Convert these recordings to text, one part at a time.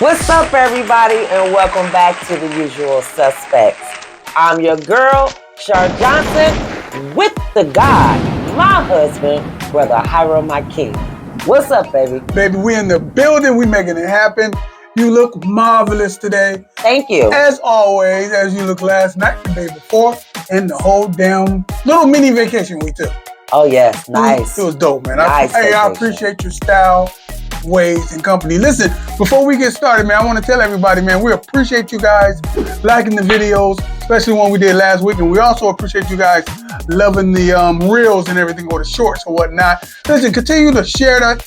What's up, everybody, and welcome back to The Usual Suspects. I'm your girl, Shar Johnson, with the guy, my husband, Brother Hiram, my king. What's up, baby? Baby, we in the building. We making it happen. You look marvelous today. Thank you. As always, as you look last night, the day before, and the whole damn little mini vacation we took. Oh, yes. Nice. It was dope, man. Nice I appreciate your style, ways, and company. Listen, before we get started, man, I want to tell everybody, man, we appreciate you guys liking the videos, especially one we did last week. And we also appreciate you guys loving the reels and everything, or the shorts or whatnot. Listen, continue to share those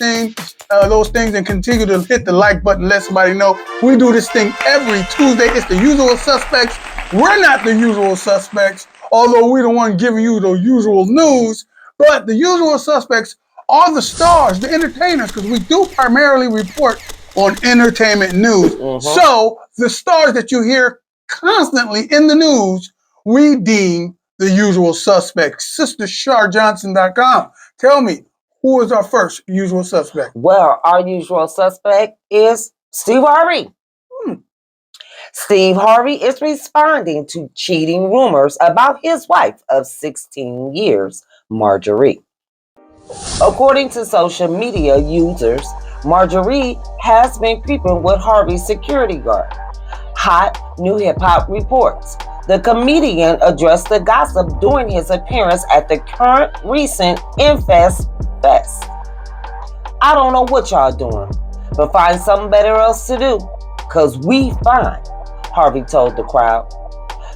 things, and continue to hit the like button, let somebody know. We do this thing every Tuesday. It's The Usual Suspects. We're not the usual suspects, although we're the one giving you the usual news. But the usual suspects are the stars, the entertainers, because we do primarily report on entertainment news. So the stars that you hear constantly in the news, we deem the usual suspects. SisterSharJohnson.com. Tell me, who is our first usual suspect? Well, our usual suspect is Steve Harvey. Steve Harvey is responding to cheating rumors about his wife of 16 years, Marjorie. According to social media users, Marjorie has been creeping with Harvey's security guard. Hot New Hip Hop reports. The comedian addressed the gossip during his appearance at the current recent Infest Fest. I don't know what y'all doing, but find something better else to do, cause we fine, Harvey told the crowd.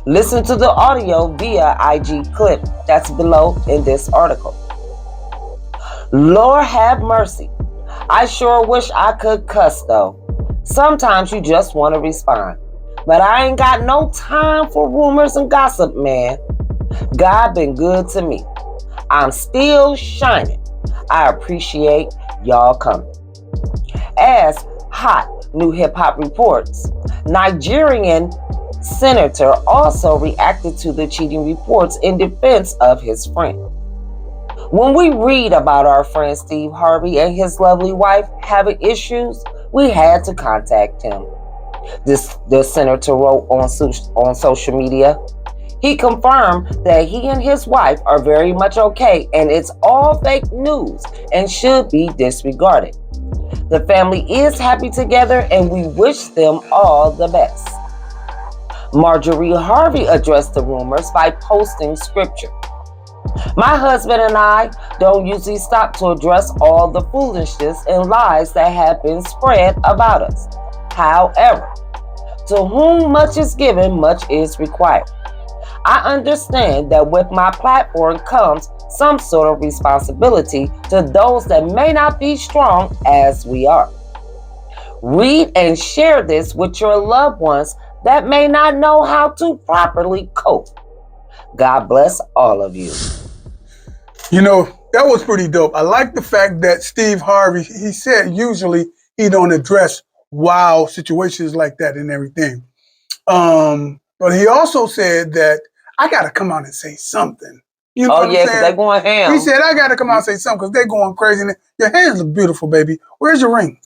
Listen to the audio via IG clip that's below in this article. Lord have mercy. I sure wish I could cuss though. Sometimes you just want to respond. But I ain't got no time for rumors and gossip, man. God been good to me. I'm still shining. I appreciate y'all coming. As Hot New Hip Hop reports, Nigerian senator also reacted to the cheating reports in defense of his friend. When we read about our friend Steve Harvey and his lovely wife having issues, we had to contact him. The senator wrote on social media. He confirmed that he and his wife are very much okay and it's all fake news and should be disregarded. The family is happy together and we wish them all the best. Marjorie Harvey addressed the rumors by posting scripture. My husband and I don't usually stop to address all the foolishness and lies that have been spread about us. However, to whom much is given, much is required. I understand that with my platform comes some sort of responsibility to those that may not be strong as we are. Read and share this with your loved ones that may not know how to properly cope. God bless all of you. You know, that was pretty dope. I like the fact that Steve Harvey, he said usually he don't address wild situations like that and everything. But he also said that I got to come out and say something. You know what I'm saying? Because they're going ham. He said, I got to come out and say something because they're going crazy. Your hands look beautiful, baby. Where's your ring?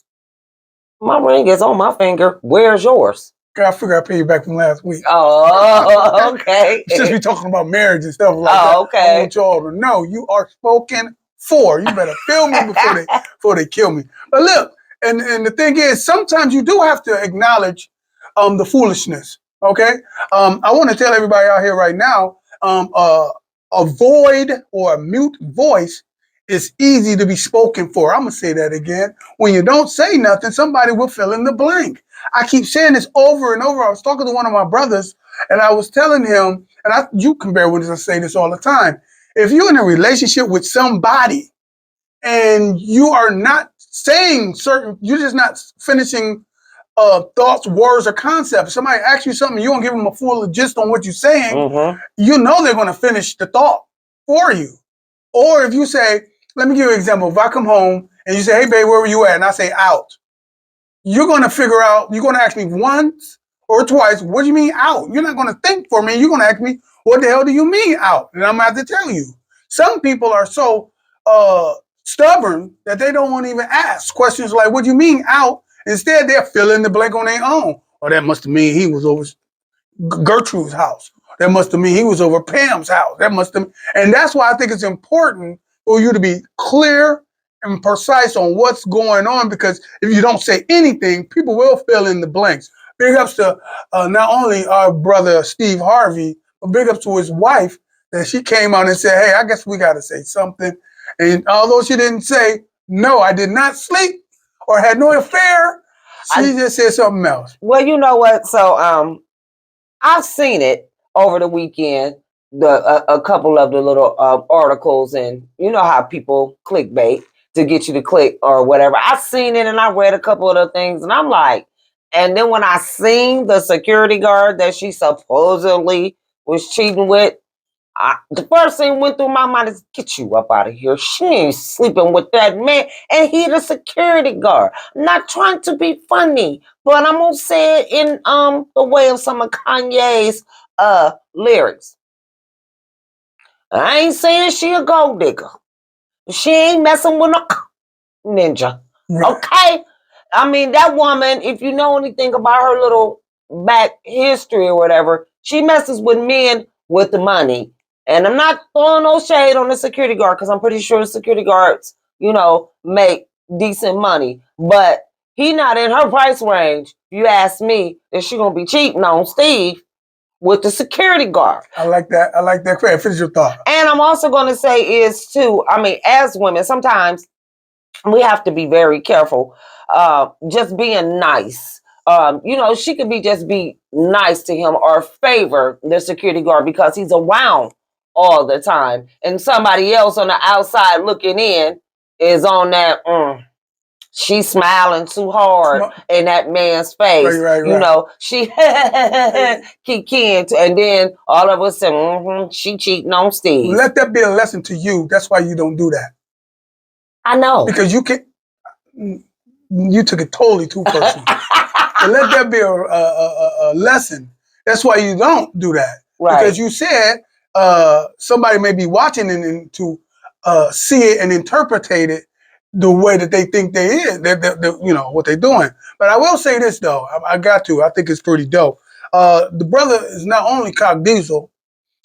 My ring is on my finger. Where's yours? I figure I paid you back from last week. Oh, okay. Since we talking about marriage and stuff like that. Okay. I want y'all to know you are spoken for. You better feel me before they kill me. But look, and the thing is, sometimes you do have to acknowledge the foolishness. Okay. I want to tell everybody out here right now, a void or a mute voice is easy to be spoken for. I'm gonna say that again. When you don't say nothing, somebody will fill in the blank. I keep saying this over and over. I was talking to one of my brothers and I was telling him, and you can bear witness, I say this all the time. If you're in a relationship with somebody and you are not saying you're just not finishing thoughts, words, or concepts. Somebody asks you something, you don't give them a full gist on what you're saying, you know they're going to finish the thought for you. Or if you say, let me give you an example. If I come home and you say, hey, babe, where were you at? And I say, out. You're going to figure out, you're going to ask me once or twice, what do you mean out? You're not going to think for me. You're going to ask me, what the hell do you mean out? And I'm going to have to tell you. Some people are so stubborn that they don't want to even ask questions like, what do you mean out? Instead, they're fill in the blank on their own. Or that must mean he was over Gertrude's house. That must mean he was over Pam's house. That must have, and that's why I think it's important for you to be clear and precise on what's going on, because if you don't say anything, people will fill in the blanks. Big ups to not only our brother Steve Harvey, but big ups to his wife that she came out and said, hey, I guess we got to say something. And although she didn't say, no, I did not sleep or had no affair, she just said something else. Well, you know what? So I've seen it over the weekend, a couple of the little articles, and you know how people clickbait to get you to click or whatever. I've seen it and I read a couple of the things and I'm like, and then when I seen the security guard that she supposedly was cheating with, the first thing went through my mind is, get you up out of here. She ain't sleeping with that man, and he the security guard. I'm not trying to be funny, but I'm gonna say it in the way of some of Kanye's lyrics. I ain't saying she a gold digger. She ain't messing with no ninja. Right. Okay? I mean, that woman, if you know anything about her little back history or whatever, she messes with men with the money. And I'm not throwing no shade on the security guard because I'm pretty sure the security guards, you know, make decent money. But he not in her price range. You ask me, is she going to be cheating on Steve with the security guard? I like that. I like that. Finish your thought. And I'm also going to say is too, I mean, as women, sometimes we have to be very careful. Just being nice. You know, she could be nice to him or favor the security guard because he's around all the time. And somebody else on the outside looking in is on that, she's smiling too hard in that man's face. Right. You know, she can't. And then all of a sudden, she cheating on Steve. Let that be a lesson to you. That's why you don't do that. I know. Because you took it totally too personal. So let that be a lesson. That's why you don't do that. Right. Because you said somebody may be watching and to see it and interpret it the way that they think they is, you know, what they're doing. But I will say this, though. I got to. I think it's pretty dope. The brother is not only cock diesel,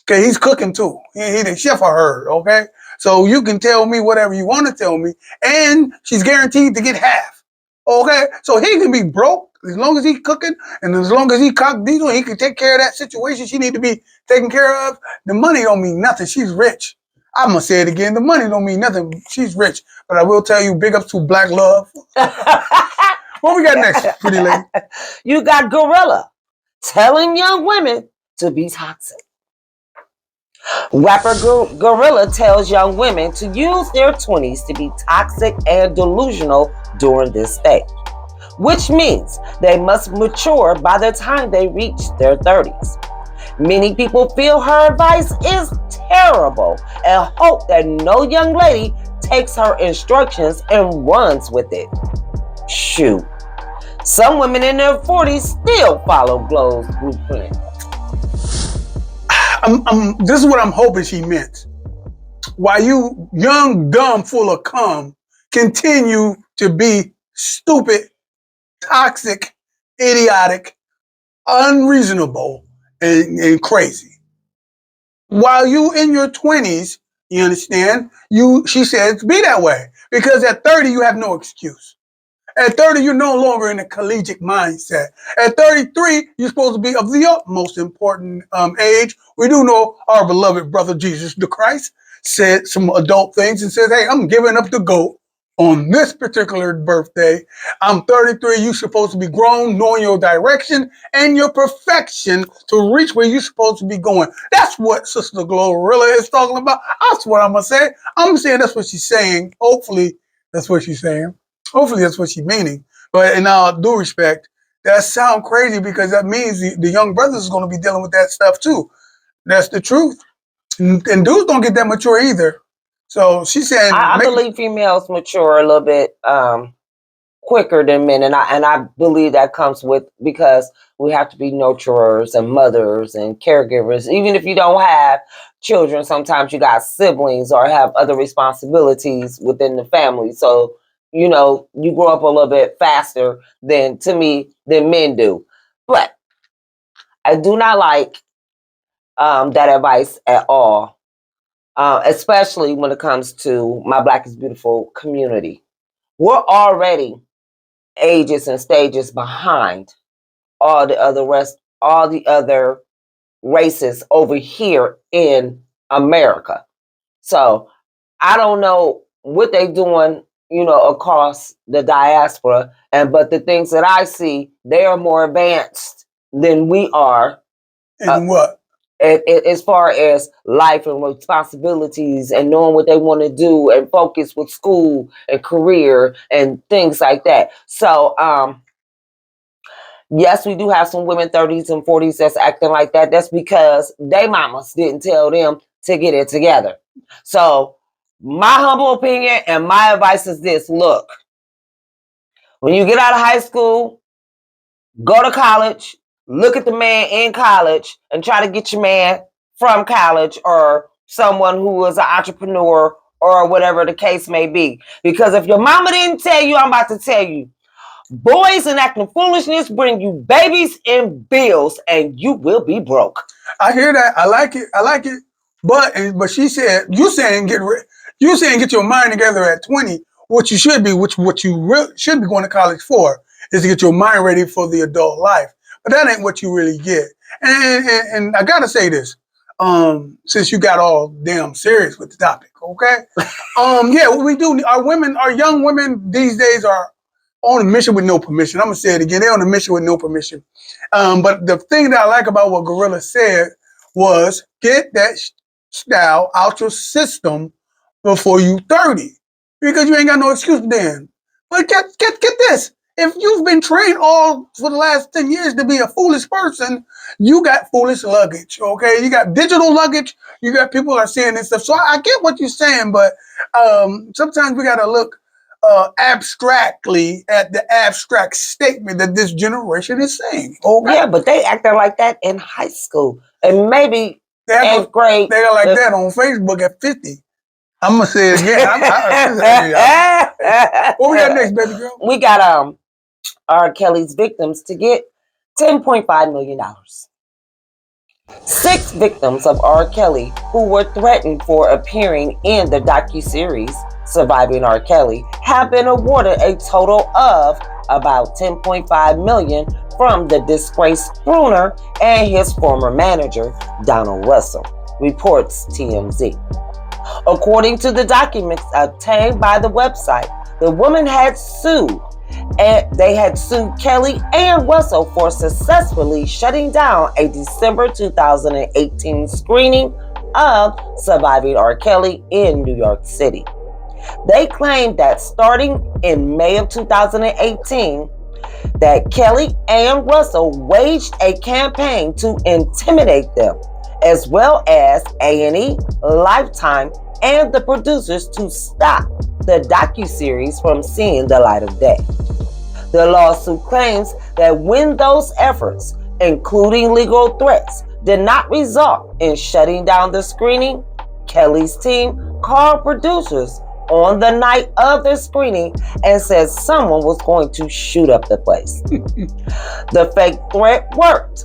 okay, he's cooking too. He the chef, I heard, okay? So you can tell me whatever you want to tell me, and she's guaranteed to get half, okay? So he can be broke as long as he's cooking, and as long as he cock diesel, he can take care of that situation she need to be taken care of. The money don't mean nothing. She's rich. I'm going to say it again. The money don't mean nothing. She's rich. But I will tell you, big ups to Black Love. What we got next, pretty lady? You got Gorilla telling young women to be toxic. Rapper Gorilla tells young women to use their 20s to be toxic and delusional during this stage, which means they must mature by the time they reach their 30s. Many people feel her advice is terrible and hope that no young lady takes her instructions and runs with it. Shoot. Some women in their 40s still follow Glow's blueprint. This is what I'm hoping she meant. While you young, dumb, full of cum, continue to be stupid, toxic, idiotic, unreasonable, and crazy. While you in your 20s, you understand, she said to be that way. Because at 30, you have no excuse. At 30, you're no longer in a collegiate mindset. At 33, you're supposed to be of the utmost important age. We do know our beloved brother Jesus the Christ said some adult things and says, hey, I'm giving up the goat on this particular birthday. I'm 33. You're supposed to be grown, knowing your direction and your perfection to reach where you're supposed to be going. That's what Sister Glorilla is talking about. That's what I'm going to say. I'm saying that's what she's saying. Hopefully, that's what she's saying. Hopefully that's what she's meaning. But in all due respect, that sounds crazy because that means the young brothers is going to be dealing with that stuff too. That's the truth. And dudes don't get that mature either. So she's saying... I believe females mature a little bit quicker than men. And I believe that comes with because we have to be nurturers and mothers and caregivers. Even if you don't have children, sometimes you got siblings or have other responsibilities within the family. So you know, you grow up a little bit faster than men do. But I do not like that advice at all, especially when it comes to my Black is Beautiful community. We're already ages and stages behind all the other races over here in America. So I don't know what they doing, you know, across the diaspora. But the things that I see, they are more advanced than we are. And what? As far as life and responsibilities and knowing what they want to do and focus with school and career and things like that. So, yes, we do have some women 30s and 40s that's acting like that. That's because they mamas didn't tell them to get it together. So, my humble opinion and my advice is this: look, when you get out of high school, go to college, look at the man in college, and try to get your man from college or someone who is an entrepreneur or whatever the case may be. Because if your mama didn't tell you, I'm about to tell you. Boys and acting foolishness bring you babies and bills, and you will be broke. I hear that. I like it. I like it. But she said, you saying get your mind together at 20. What you should be, what you really should be going to college for, is to get your mind ready for the adult life. But that ain't what you really get. And I gotta say this, since you got all damn serious with the topic, okay? Yeah, what we do. Our young women these days are on a mission with no permission. I'm gonna say it again. They're on a mission with no permission. But the thing that I like about what Gorilla said was get that style out your system before you 30, because you ain't got no excuse then. But get this. If you've been trained all for the last 10 years to be a foolish person, you got foolish luggage, okay? You got digital luggage. You got people that are saying this stuff. So I get what you're saying, but sometimes we got to look abstractly at the abstract statement that this generation is saying. Okay? Yeah, but they acting like that in high school and maybe eighth grade. They are like that on Facebook at 50. I'm gonna say it again. What we got next, baby girl? We got R. Kelly's victims to get $10.5 million. 6 victims of R. Kelly who were threatened for appearing in the docuseries Surviving R. Kelly have been awarded a total of about $10.5 million from the disgraced crooner and his former manager, Donald Russell, reports TMZ. According to the documents obtained by the website, the woman had sued Kelly and Russell for successfully shutting down a December 2018 screening of Surviving R. Kelly in New York City. They claimed that starting in May of 2018, that Kelly and Russell waged a campaign to intimidate them, as well as A&E, Lifetime, and the producers to stop the docuseries from seeing the light of day. The lawsuit claims that when those efforts, including legal threats, did not result in shutting down the screening, Kelly's team called producers on the night of the screening and said someone was going to shoot up the place. The fake threat worked.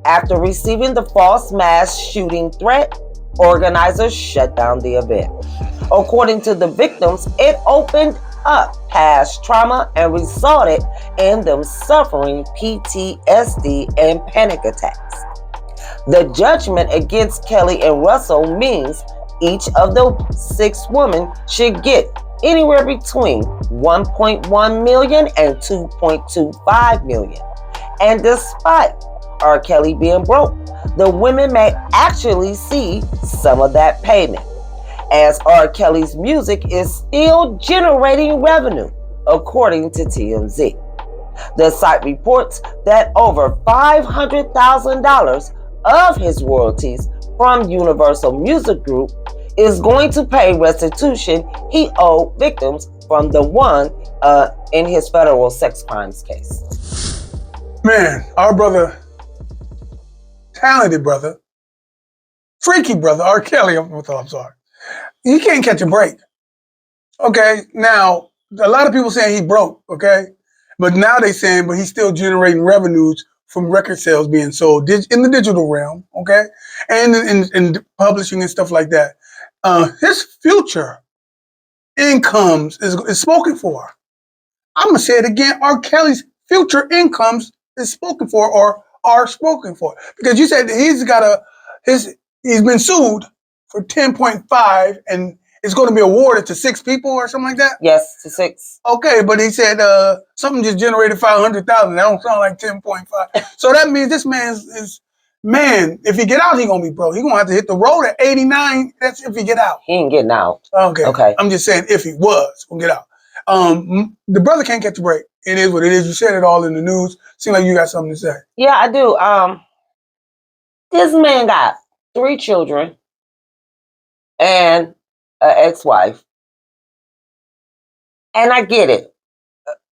After receiving the false mass shooting threat, organizers shut down the event. According to the victims, it opened up past trauma and resulted in them suffering PTSD and panic attacks. The judgment against Kelly and Russell means each of the 6 women should get anywhere between $1.1 million and $2.25 million. And despite R. Kelly being broke, the women may actually see some of that payment, as R. Kelly's music is still generating revenue, according to TMZ. The site reports that over $500,000 of his royalties from Universal Music Group is going to pay restitution he owed victims from the one in his federal sex crimes case. Man, our brother, talented brother, freaky brother, R. Kelly, I'm sorry. He can't catch a break. Okay, now, a lot of people saying he broke, okay? But now they saying, but he's still generating revenues from record sales being sold in the digital realm, okay? And in publishing and stuff like that. His future incomes is spoken for. I'm going to say it again. R. Kelly's future incomes is spoken for or are spoken for. Because you said that he's been sued for 10.5 and it's going to be awarded to 6 people or something like that? Yes, to 6. Okay, but he said something just generated 500,000. That don't sound like 10.5. So that means this man, if he get out, he going to be broke. He going to have to hit the road at 89. That's if he get out. He ain't getting out. Okay. I'm just saying if he was going to get out. The brother can't catch a break. It is what it is. You said it all in the news. Seems like you got something to say. Yeah, I do. This man got 3 children and an ex-wife. And I get it.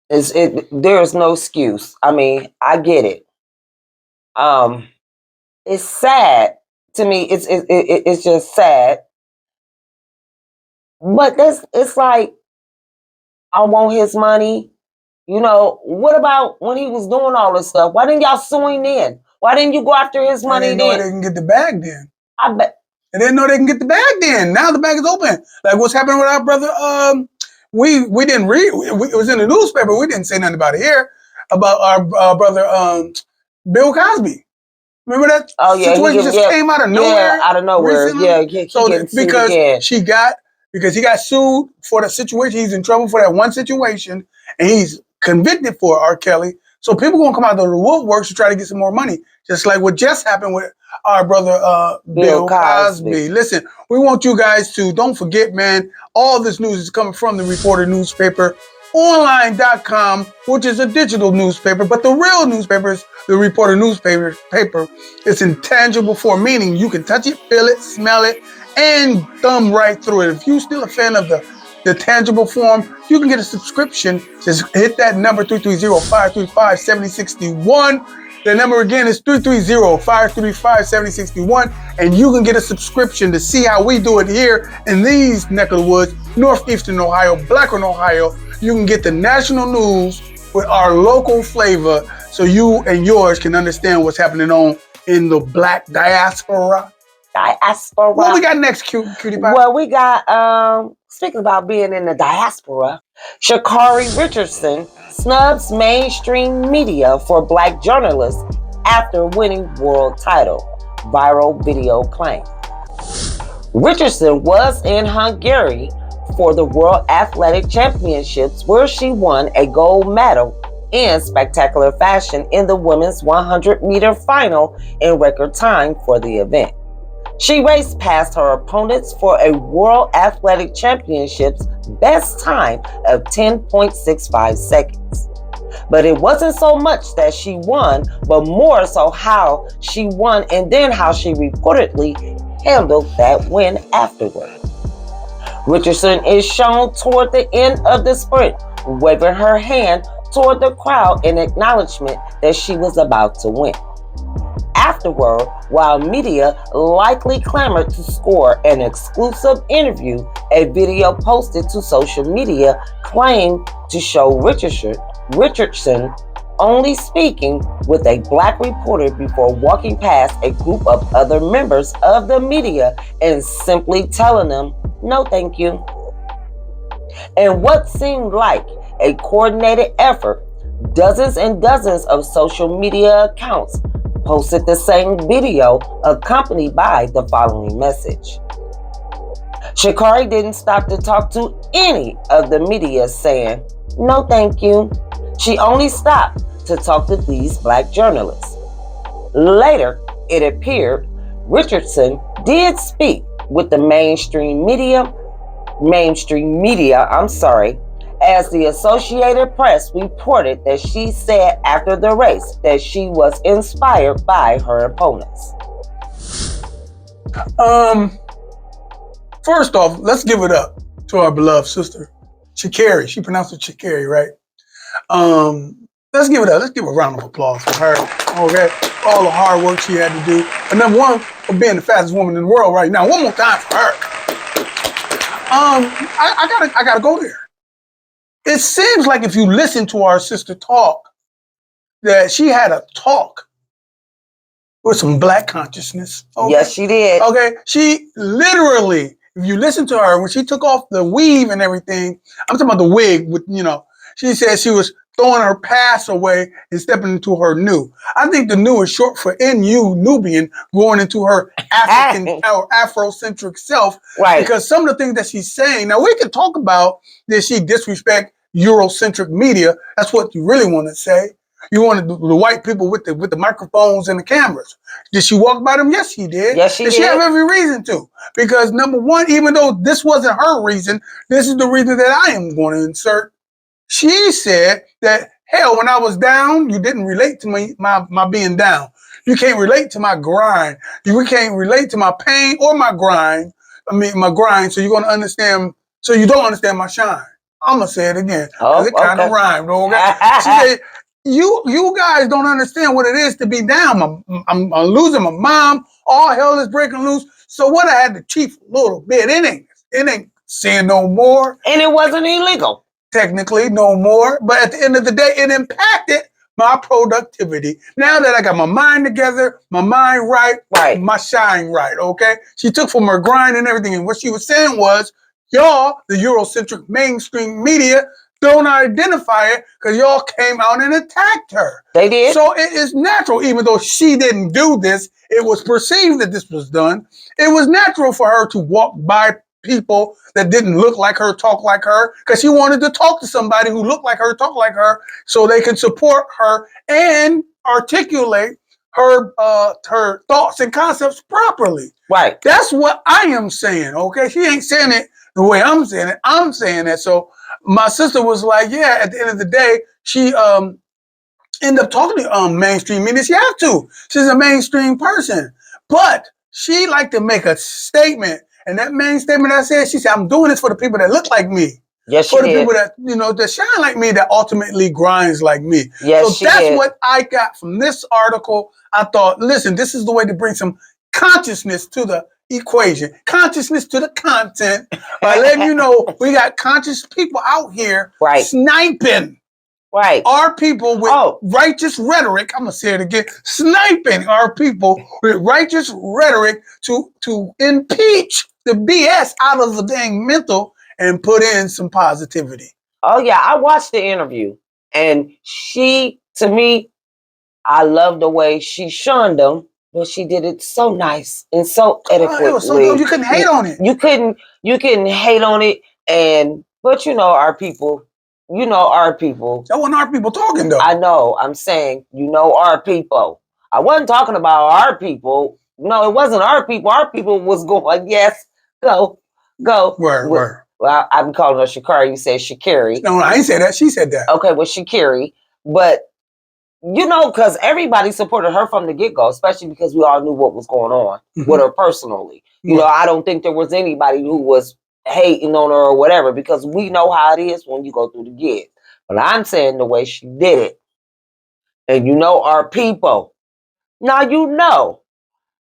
There is no excuse. I mean, I get it. It's sad to me. It's just sad. But it's like, I want his money. You know, what about when he was doing all this stuff? Why didn't y'all sue him then? Why didn't you go after his money then? They didn't know they can get the bag then. I bet. They didn't know they can get the bag then. Now the bag is open. Like what's happening with our brother? We didn't read. It was in the newspaper. We didn't say nothing about it here. About our brother Bill Cosby. Remember that situation just came out of nowhere? Yeah, out of nowhere. Recently? Yeah, so because he got sued for the situation, he's in trouble for that one situation, and he's convicted for R. Kelly. So people gonna come out of the woodworks to try to get some more money, just like what just happened with our brother Bill Cosby. Listen, we want you guys to don't forget, man. All this news is coming from the Reporter newspaper. Online.com, which is a digital newspaper, but the real newspaper is the Reporter newspaper. It's in tangible form, meaning you can touch it, feel it, smell it, and thumb right through it. If you're still a fan of the tangible form, you can get a subscription. Just hit that number 330-535-7061. The number again is 330-535-7061, and you can get a subscription to see how we do it here in these neck of the woods, northeastern Ohio, Blackburn, Ohio. You can get the national news with our local flavor so you and yours can understand what's happening in the black diaspora. What we got next, cutie pie? Well, we got, speaking about being in the diaspora, Sha'Carri Richardson snubs mainstream media for Black journalists after winning world title. Viral video claim. Richardson was in Hungary for the World Athletic Championships, where she won a gold medal in spectacular fashion in the women's 100-meter final in record time for the event. She raced past her opponents for a World Athletic Championships best time of 10.65 seconds. But it wasn't so much that she won, but more so how she won and then how she reportedly handled that win afterward. Richardson is shown toward the end of the sprint, waving her hand toward the crowd in acknowledgement that she was about to win. Afterward, while media likely clamored to score an exclusive interview, a video posted to social media claimed to show Richardson only speaking with a Black reporter before walking past a group of other members of the media and simply telling them, "No, thank you." In what seemed like a coordinated effort, dozens and dozens of social media accounts posted the same video accompanied by the following message. Sha'Carri didn't stop to talk to any of the media, saying, "No, thank you." She only stopped to talk to these Black journalists. Later, it appeared Richardson did speak with the mainstream media, as the Associated Press reported that she said after the race that she was inspired by her opponents. First off, let's give it up to our beloved sister, Sha'Carri. She pronounced it Sha'Carri, right? Let's give it up. Let's give a round of applause for her. Okay, all the hard work she had to do, and number one for being the fastest woman in the world right now. One more time for her. I gotta go there. it seems like if you listen to our sister talk, that she had a talk with some black consciousness. Okay? Yes, she did. Okay, she literally, if you listen to her, when she took off the weave and everything, I'm talking about the wig with, she said she was throwing her past away and stepping into her new. I think the new is short for NU, Nubian, going into her African or Afrocentric self. Right. Because some of the things that she's saying, now we can talk about, did she disrespect Eurocentric media? That's what you really want to say. You wanted the white people with the microphones and the cameras. Did she walk by them? Yes, she did. Yes, she did. She have every reason to. Because number one, even though this wasn't her reason, this is the reason that I am going to insert. She said that, hell, when I was down, you didn't relate to me, my being down. You can't relate to my grind. You can't relate to my pain or my grind. My grind. So you're going to understand. So you don't understand my shine. I'm going to say it again. Because it kind of rhymed. Okay? She said, you guys don't understand what it is to be down. I'm losing my mom. All hell is breaking loose. So what, I had to chief a little bit. It ain't saying no more. And it wasn't illegal. Technically, no more. But at the end of the day, it impacted my productivity. Now that I got my mind together, my mind right, my shine right, okay? She took from her grind and everything. And what she was saying was, y'all, the Eurocentric mainstream media, don't identify it because y'all came out and attacked her. They did. So it is natural, even though she didn't do this, it was perceived that this was done. It was natural for her to walk by people that didn't look like her, talk like her, because she wanted to talk to somebody who looked like her, talk like her, so they can support her and articulate her thoughts and concepts properly. Right. That's what I am saying, okay? She ain't saying it the way I'm saying it. I'm saying that. So my sister was like, yeah, at the end of the day, she ended up talking to mainstream media. She have to. She's a mainstream person. But she liked to make a statement. And that main statement I said, she said, I'm doing this for the people that look like me. Yes, for the people that, that shine like me, that ultimately grinds like me. Yes, so that's what I got from this article. I thought, listen, this is the way to bring some consciousness to the equation, consciousness to the content, by letting you know we got conscious people out here sniping. Right. Our people with righteous rhetoric, I'm going to say it again, sniping our people with righteous rhetoric to impeach the BS out of the dang mental and put in some positivity. Oh, yeah. I watched the interview. And she, to me, I love the way she shunned them, but she did it so nice and so adequately. It was so good. You couldn't hate on it. You couldn't hate on it. But our people. Our people. That wasn't our people talking, though. I know. I'm saying, our people. I wasn't talking about our people. No, it wasn't our people. Our people was going, yes, go. Where? Well, I'm calling her Shakari. You say Shakiri. No, I ain't say that. She said that. Okay, well, Shakiri. But, because everybody supported her from the get-go, especially because we all knew what was going on with her personally. I don't think there was anybody who was hating on her or whatever, because we know how it is when you go through the gig. But I'm saying the way she did it, and our people. Now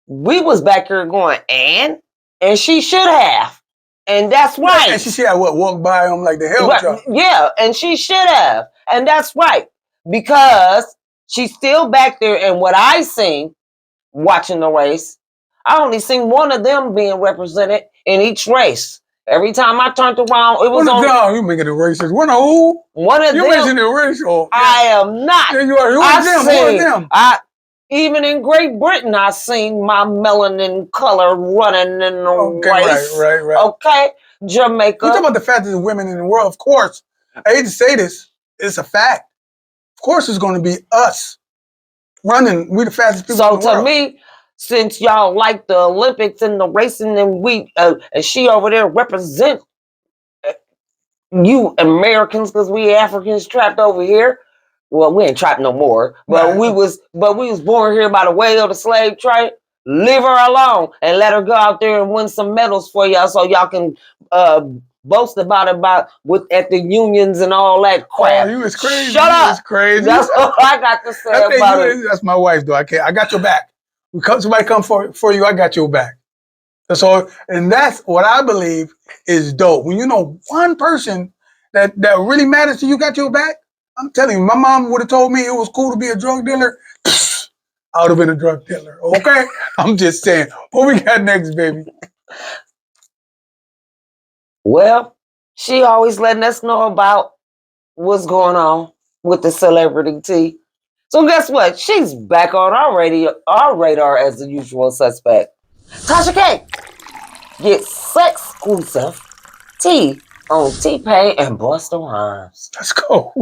we was back here going, and she should have, and that's right. And she should have walked by him like the hell. Right. Yeah, and she should have, and that's right, because she's still back there. And what I seen watching the race, I only seen one of them being represented in each race. Every time I turned around, it was on. You making it racist? One of who? One of you them. You making it racial? Yeah. I am not. Yeah, you are. Who are them? Even in Great Britain, I seen my melanin color running in the race. Right. Okay, Jamaica. We're talking about the fastest women in the world. Of course, I hate to say this, it's a fact. Of course, it's going to be us running. We the fastest people in the world. So to me, since y'all like the Olympics and the racing, and and she over there represent you Americans, because we Africans trapped over here. Well, we ain't trapped no more, but we was born here by the way of the slave trade. Leave her alone and let her go out there and win some medals for y'all, so y'all can boast about at the unions and all that crap. Oh, you was crazy. Shut up. You was crazy. That's all I got to say about it. That's my wife, though. I got your back. Somebody come for you, I got your back. And that's what I believe is dope. When one person that really matters to you got your back, I'm telling you, my mom would have told me it was cool to be a drug dealer. I would have been a drug dealer. Okay? I'm just saying. What we got next, baby? Well, she always letting us know about what's going on with the celebrity tea. So guess what? She's back on our radar as the usual suspect. Tasha K gets exclusive tea on T-Pain and Busta Rhymes. Let's go.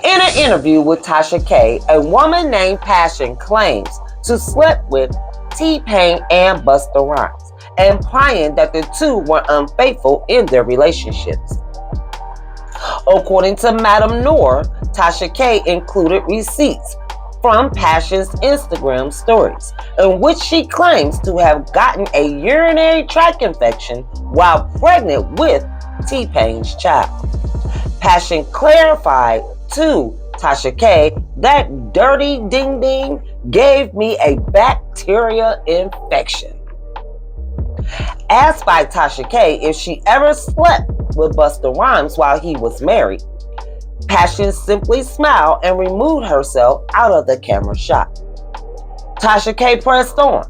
In an interview with Tasha K, a woman named Passion claims to slept with T-Pain and Busta Rhymes, implying that the two were unfaithful in their relationships. According to Madam Noor, Tasha K included receipts from Passion's Instagram stories, in which she claims to have gotten a urinary tract infection while pregnant with T-Pain's child. Passion clarified to Tasha K that Dirty Ding Ding gave me a bacteria infection. Asked by Tasha K if she ever slept with Busta Rhymes while he was married, Passion simply smiled and removed herself out of the camera shot. Tasha K pressed on,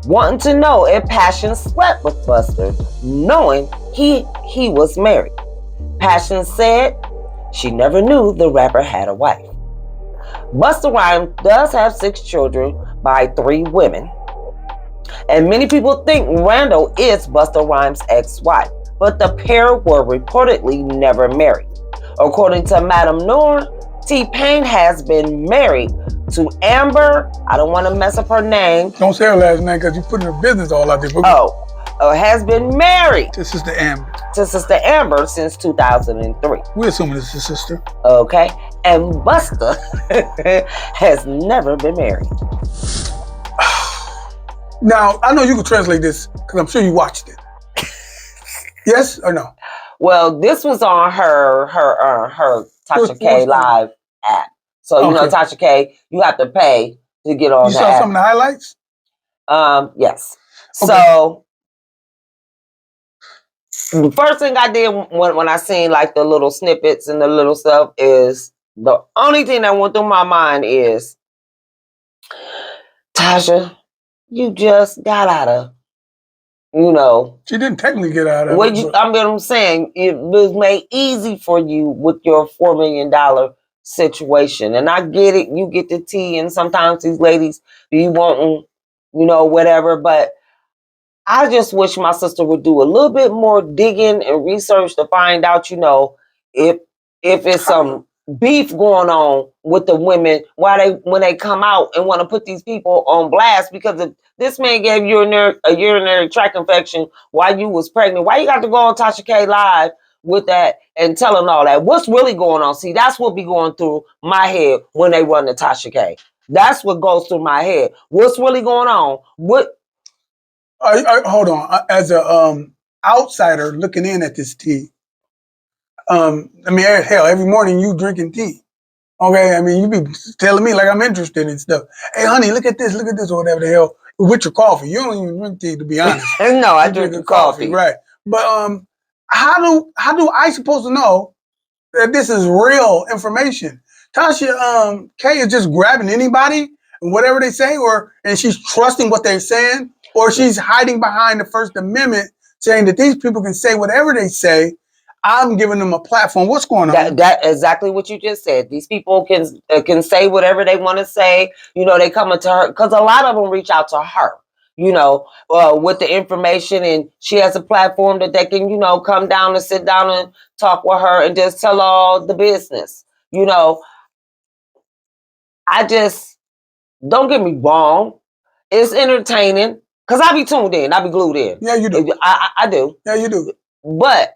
wanting to know if Passion slept with Busta, knowing he was married. Passion said she never knew the rapper had a wife. Busta Rhymes does have 6 children by 3 women. And many people think Randall is Busta Rhymes' ex-wife, but the pair were reportedly never married. According to Madam Noor, T-Pain has been married to Amber. I don't want to mess up her name. Don't say her last name because you're putting her business all out there. Has been married to Sister Amber. To Sister Amber since 2003. We're assuming it's his sister. Okay. And Busta has never been married. Now, I know you can translate this because I'm sure you watched it. Yes or no? Well, this was on her Tasha K Live app. So, you know, Tasha K, you have to pay to get on that. You saw some of the highlights? Yes. Okay. So, the first thing I did when I seen like the little snippets and the little stuff is the only thing that went through my mind is, Tasha, you just got out of, you know. She didn't technically get out of it. I'm saying it was made easy for you with your $4 million situation. And I get it. You get the tea. And sometimes these ladies be wanting, you know, whatever. But I just wish my sister would do a little bit more digging and research to find out, you know, if it's some beef going on with the women, when they come out and want to put these people on blast because if this man gave you a urinary tract infection while you was pregnant, why you got to go on Tasha K Live with that and telling all that? What's really going on? See, that's what be going through my head when they run to Tasha K. That's what goes through my head. What's really going on? Hold on. As a outsider looking in at this tea, I mean, hell, every morning you drinking tea. Okay, I mean, you be telling me like I'm interested in stuff. Hey, honey, look at this, or whatever the hell. With your coffee, you don't even drink tea, to be honest. No, I drink coffee. Right, but how do I supposed to know that this is real information? Tasha K is just grabbing anybody and whatever they say, and she's trusting what they're saying, or she's hiding behind the First Amendment, saying that these people can say whatever they say. I'm giving them a platform. What's going on? That exactly what you just said. These people can say whatever they want to say. You know, they come to her because a lot of them reach out to her. You know, with the information, and she has a platform that they can, you know, come down and sit down and talk with her and just tell all the business. You know, I just don't get me wrong. It's entertaining because I be tuned in. I be glued in. Yeah, you do. I do. Yeah, you do. But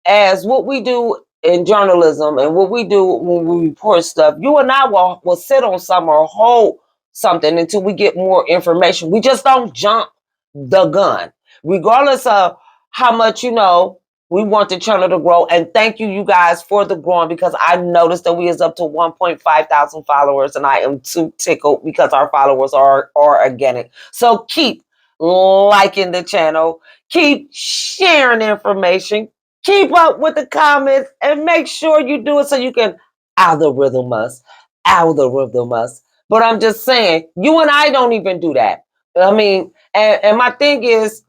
as what we do in journalism and what we do when we report stuff, you and I will sit on some or hold something until we get more information. We just don't jump the gun, regardless of how much, you know, we want the channel to grow. And thank you guys for the growing, because I noticed that we is up to 1.5 thousand followers, and I am too tickled because our followers are organic. So keep liking the channel, keep sharing information, Keep up with the comments and make sure you do it so you can algorithm us. Algorithm us. But I'm just saying, you and I don't even do that. I mean, and my thing is,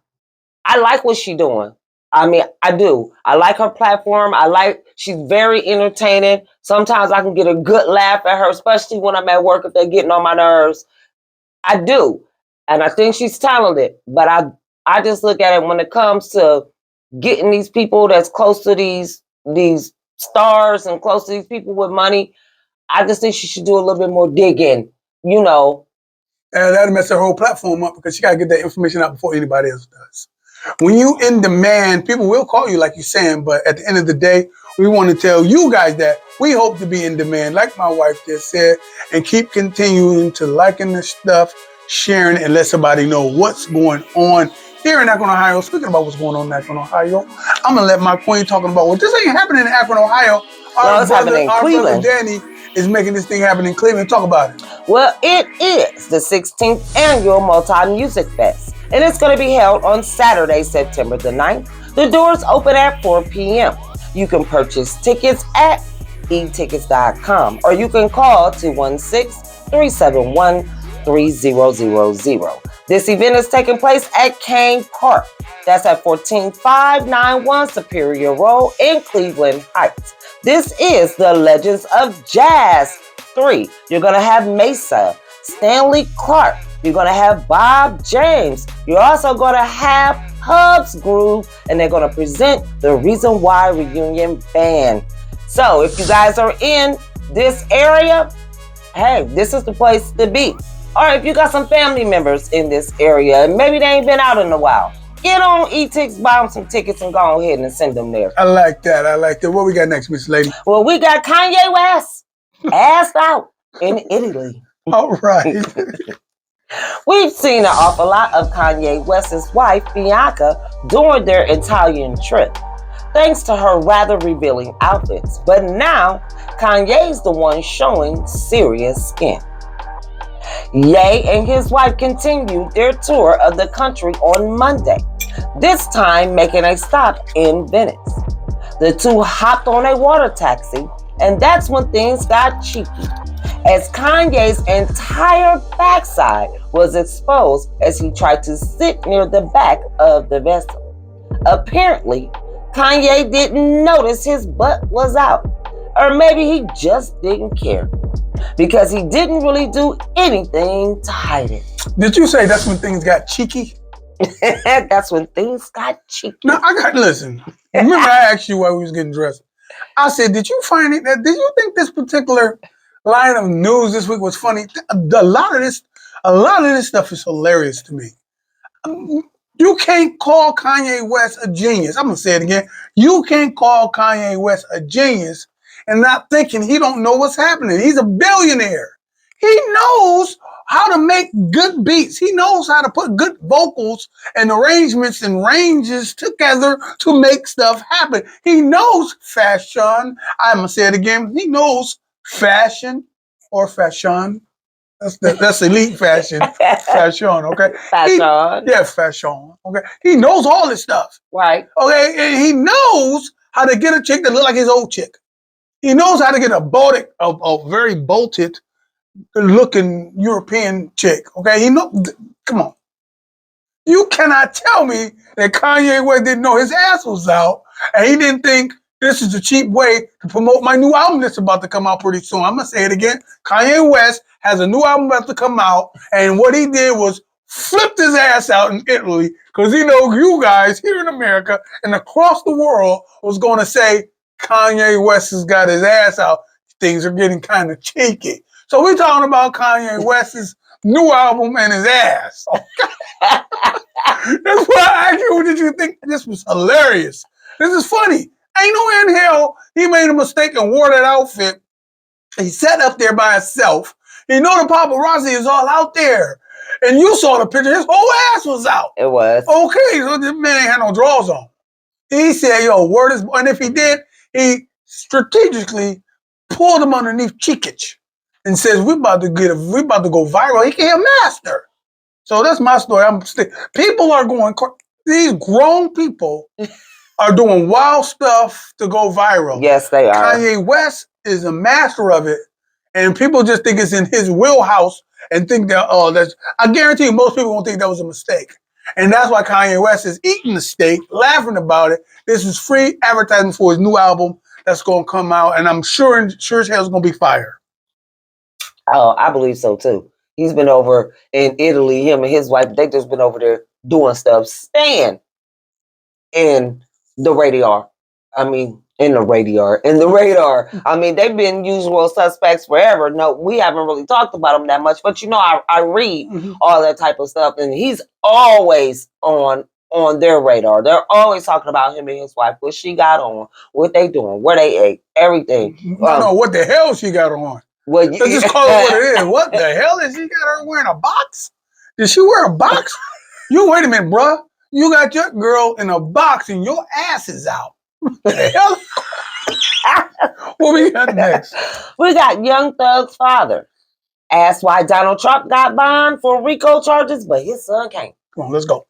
I like what she's doing. I mean, I do. I like her platform. She's very entertaining. Sometimes I can get a good laugh at her, especially when I'm at work if they're getting on my nerves. I do. And I think she's talented. But I just look at it when it comes to getting these people that's close to these stars and close to these people with money. I just think she should do a little bit more digging, you know. And that'll mess her whole platform up because she got to get that information out before anybody else does. When you in demand, people will call you like you're saying, but at the end of the day, we want to tell you guys that we hope to be in demand, like my wife just said, and keep continuing to liking the stuff, sharing, and let somebody know what's going on here in Akron, Ohio. Speaking about what's going on in Akron, Ohio, I'm going to let my queen talking about what this ain't happening in Akron, Ohio. Our brother Danny is making this thing happen in Cleveland. Talk about it. Well, it is the 16th annual Multi-Music Fest, and it's going to be held on Saturday, September the 9th. The doors open at 4 p.m. You can purchase tickets at etickets.com, or you can call 216-371-3000. This event is taking place at Kane Park. That's at 14591 Superior Road in Cleveland Heights. This is the Legends of Jazz 3. You're going to have Mesa, Stanley Clark. You're going to have Bob James. You're also going to have Hubs Groove, and they're going to present the Reason Why Reunion Band. So if you guys are in this area, hey, this is the place to be. Or if you got some family members in this area and maybe they ain't been out in a while, get on eTix, buy them some tickets, and go ahead and send them there. I like that. What we got next, Miss Lady? Well, we got Kanye West asked out in Italy. All right. We've seen an awful lot of Kanye West's wife, Bianca, during their Italian trip, thanks to her rather revealing outfits. But now, Kanye's the one showing serious skin. Ye and his wife continued their tour of the country on Monday, this time making a stop in Venice. The two hopped on a water taxi, and that's when things got cheeky, as Kanye's entire backside was exposed as he tried to sit near the back of the vessel. Apparently, Kanye didn't notice his butt was out, or maybe he just didn't care, because he didn't really do anything to hide it. Did you say that's when things got cheeky? That's when things got cheeky. No, listen. Remember I asked you why we was getting dressed. I said, did you think this particular line of news this week was funny? A lot of this stuff is hilarious to me. You can't call Kanye West a genius. I'm gonna say it again. You can't call Kanye West a genius and not thinking he don't know what's happening. He's a billionaire. He knows how to make good beats. He knows how to put good vocals and arrangements and ranges together to make stuff happen. He knows fashion. I'm gonna say it again. He knows fashion or fashion. That's elite fashion. Fashion, okay? Fashion. Fashion. Okay. He knows all this stuff. Right. Okay. And he knows how to get a chick that look like his old chick. He knows how to get a very bolted looking European chick. Okay. Come on. You cannot tell me that Kanye West didn't know his ass was out and he didn't think this is a cheap way to promote my new album that's about to come out pretty soon. I'm going to say it again. Kanye West has a new album about to come out, and what he did was flipped his ass out in Italy because he knows you guys here in America and across the world was going to say Kanye West has got his ass out. Things are getting kind of cheeky. So we're talking about Kanye West's new album and his ass. That's why I asked you, did you think this was hilarious? This is funny. Ain't no way in hell he made a mistake and wore that outfit. He sat up there by himself. You know the paparazzi is all out there. And you saw the picture. His whole ass was out. It was. Okay, so this man ain't had no drawers on. He said, word is... And if he did, he strategically pulled him underneath cheekage and says, we about to go viral. He can't master. So that's my story. People are going... These grown people are doing wild stuff to go viral. Yes, they are. Kanye West is a master of it, and people just think it's in his wheelhouse and think that, oh, that's. I guarantee you, most people won't think that was a mistake, and that's why Kanye West is eating the steak, laughing about it. This is free advertising for his new album that's going to come out, and I'm sure as hell it's going to be fire. Oh, I believe so too. He's been over in Italy. Him and his wife, they just been over there doing stuff, staying in the radar. I mean, in the radar. I mean, they've been usual suspects forever. No, we haven't really talked about them that much, but you know, I read all that type of stuff, and he's always on their radar. They're always talking about him and his wife, what she got on, what they doing, where they ate, everything. No, what the hell she got on? Well, Let's just call it what it is. What the hell is she got her wearing a box? Did she wear a box? You wait a minute, bruh. You got your girl in a box and your ass is out. What the hell? What we got next? We got Young Thug's father asked why Donald Trump got bond for RICO charges, but his son can't. Come on, let's go.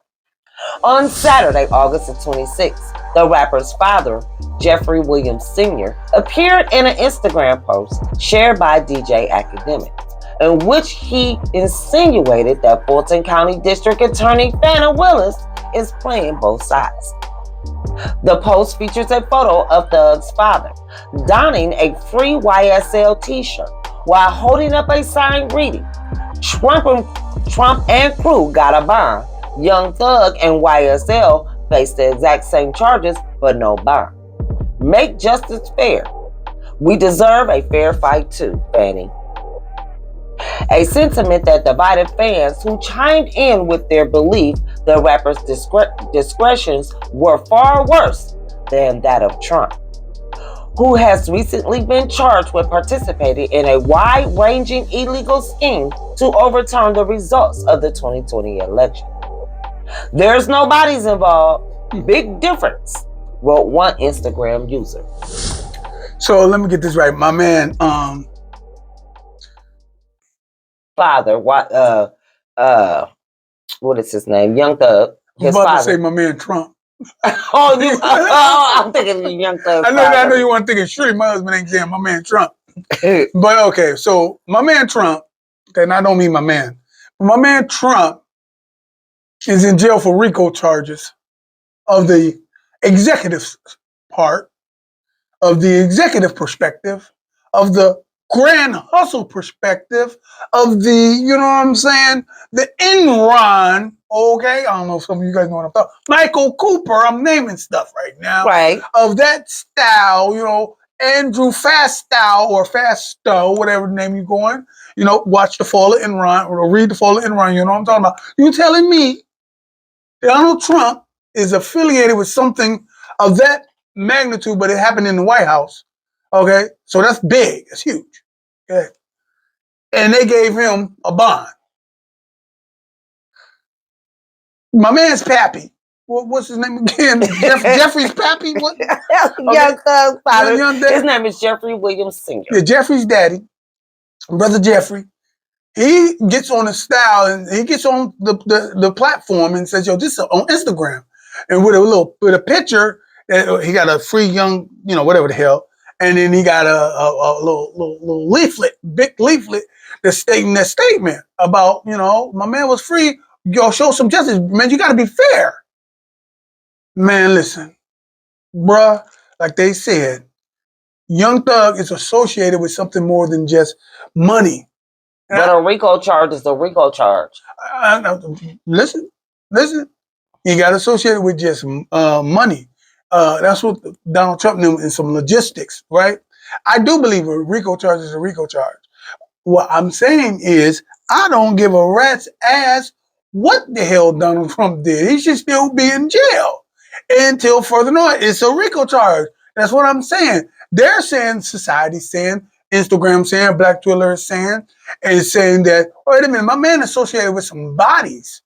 On Saturday, August the 26th, the rapper's father, Jeffrey Williams Sr., appeared in an Instagram post shared by DJ Academic, in which he insinuated that Fulton County District Attorney Fana Willis is playing both sides. The post features a photo of Thug's father donning a free YSL t-shirt while holding up a sign reading, Trump and crew got a bond. Young Thug and YSL face the exact same charges, but no bond. Make justice fair. We deserve a fair fight too, Fanny. A sentiment that divided fans who chimed in with their belief the rapper's discretions were far worse than that of Trump, who has recently been charged with participating in a wide-ranging illegal scheme to overturn the results of the 2020 election. There's no bodies involved. Big difference, wrote one Instagram user. So let me get this right. My man, father, what is his name? Young Thug. His father. To say my man Trump. I'm thinking of Young Thug. I know you weren't thinking Shri. My husband ain't saying my man Trump. But okay, so my man Trump, okay, and I don't mean my man, but my man Trump is in jail for RICO charges of the executive part, of the executive perspective, of the grand hustle perspective, of the, you know what I'm saying, the Enron, okay? I don't know if some of you guys know what I'm talking about. Michael Cooper, I'm naming stuff right now. Right. Of that style, you know, Andrew Fastow or Fasto, whatever name you're going, you know, watch The Fall of Enron or read The Fall of Enron, you know what I'm talking about. You telling me Donald Trump is affiliated with something of that magnitude, but it happened in the White House. Okay, so that's big. It's huge. Okay, and they gave him a bond. My man's Pappy. What's his name again? Jeffrey's Pappy. What? Young Thug's father. His name is Jeffrey Williams Sr. Yeah, Jeffrey's daddy, brother Jeffrey. He gets on the style and he gets on the platform and says, "Yo, this is on Instagram," and with a picture. He got a free young, you know, whatever the hell, and then he got a little leaflet, big leaflet, that's stating that statement about, you know, my man was free. Yo, show some justice, man. You got to be fair, man. Listen, bruh, like they said, Young Thug is associated with something more than just money. But a RICO charge is a RICO charge. Listen. He got associated with just money. That's what Donald Trump knew in some logistics, right? I do believe a RICO charge is a RICO charge. What I'm saying is, I don't give a rat's ass what the hell Donald Trump did. He should still be in jail until further notice. It's a RICO charge. That's what I'm saying. They're saying, society's saying, Instagram saying, Black Twitter is saying, and saying that, wait a minute, my man associated with some bodies.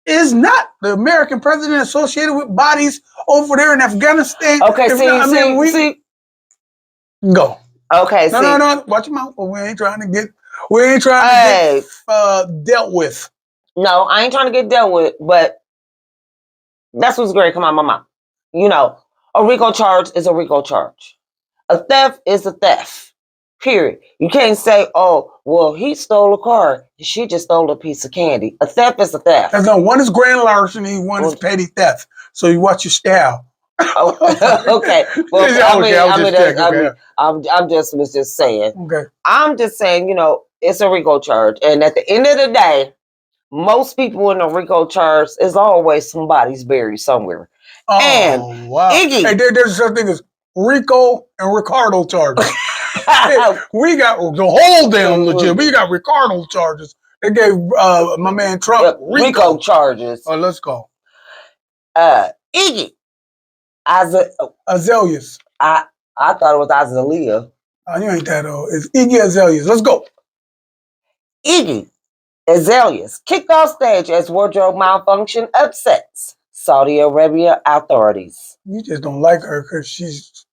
Is not the American president associated with bodies over there in Afghanistan? Okay, see. Go. Okay, no. Watch your mouth. We ain't trying to get dealt with. No, I ain't trying to get dealt with, but that's what's great. Come on, my mouth. You know, a RICO charge is a RICO charge. A theft is a theft. Period. You can't say, oh, well, he stole a car. She just stole a piece of candy. A theft is a theft. That's no, one is grand larceny, one is petty theft. So you watch your style. Oh, okay. Well, I'm just saying. Okay. I'm just saying, it's a RICO charge. And at the end of the day, most people in a RICO charge is always somebody's buried somewhere. Oh, and wow. Iggy. Hey, there's something as Rico and Ricardo charges. We got the whole damn legit. We got Ricardo charges. They gave my man Trump RICO charges. Oh, let's go. Iggy. Azaleas. I thought it was Azalea. Oh, you ain't that old. It's Iggy Azaleas. Let's go. Iggy Azaleas kicked off stage as wardrobe malfunction upsets Saudi Arabia authorities. You just don't like her because she's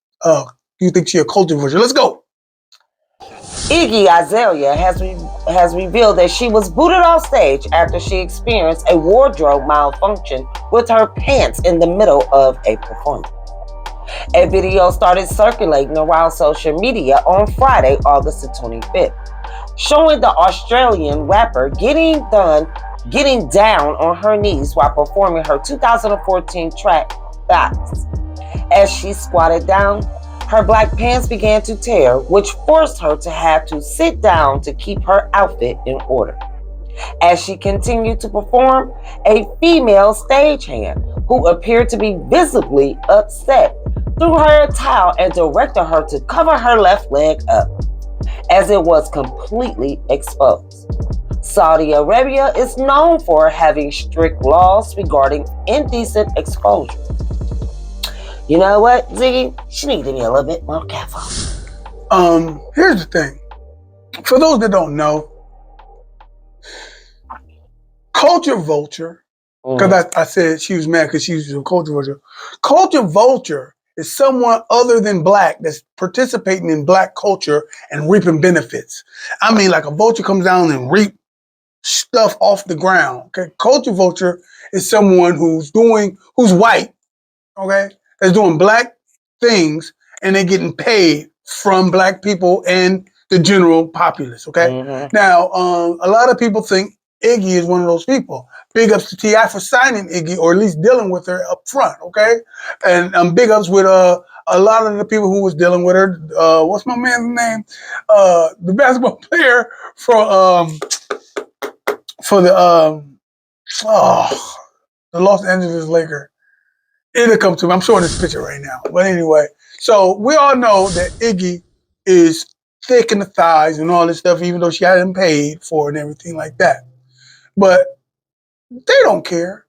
you think she's a culture vulture. Let's go. Iggy Azalea has revealed that she was booted off stage after she experienced a wardrobe malfunction with her pants in the middle of a performance. A video started circulating around social media on Friday, August the 25th, showing the Australian rapper getting down on her knees while performing her 2014 track, Facts. As she squatted down, her black pants began to tear, which forced her to have to sit down to keep her outfit in order. As she continued to perform, a female stagehand, who appeared to be visibly upset, threw her a towel and directed her to cover her left leg up, as it was completely exposed. Saudi Arabia is known for having strict laws regarding indecent exposure. You know what, Ziggy? She needs to be a little bit more careful. Here's the thing. For those that don't know, culture vulture, because I said she was mad because she was a culture vulture. Culture vulture is someone other than black that's participating in black culture and reaping benefits. I mean, like a vulture comes down and reap stuff off the ground. Okay, culture vulture is someone who's white, okay, that's doing black things and they're getting paid from black people and the general populace. Okay, now a lot of people think Iggy is one of those people. Big ups to T.I. for signing Iggy, or at least dealing with her up front, okay? And big ups with a lot of the people who was dealing with her. What's my man's name? The basketball player for the Los Angeles Lakers. It'll come to me. I'm showing this picture right now. But anyway, so we all know that Iggy is thick in the thighs and all this stuff, even though she hadn't paid for it and everything like that. But they don't care.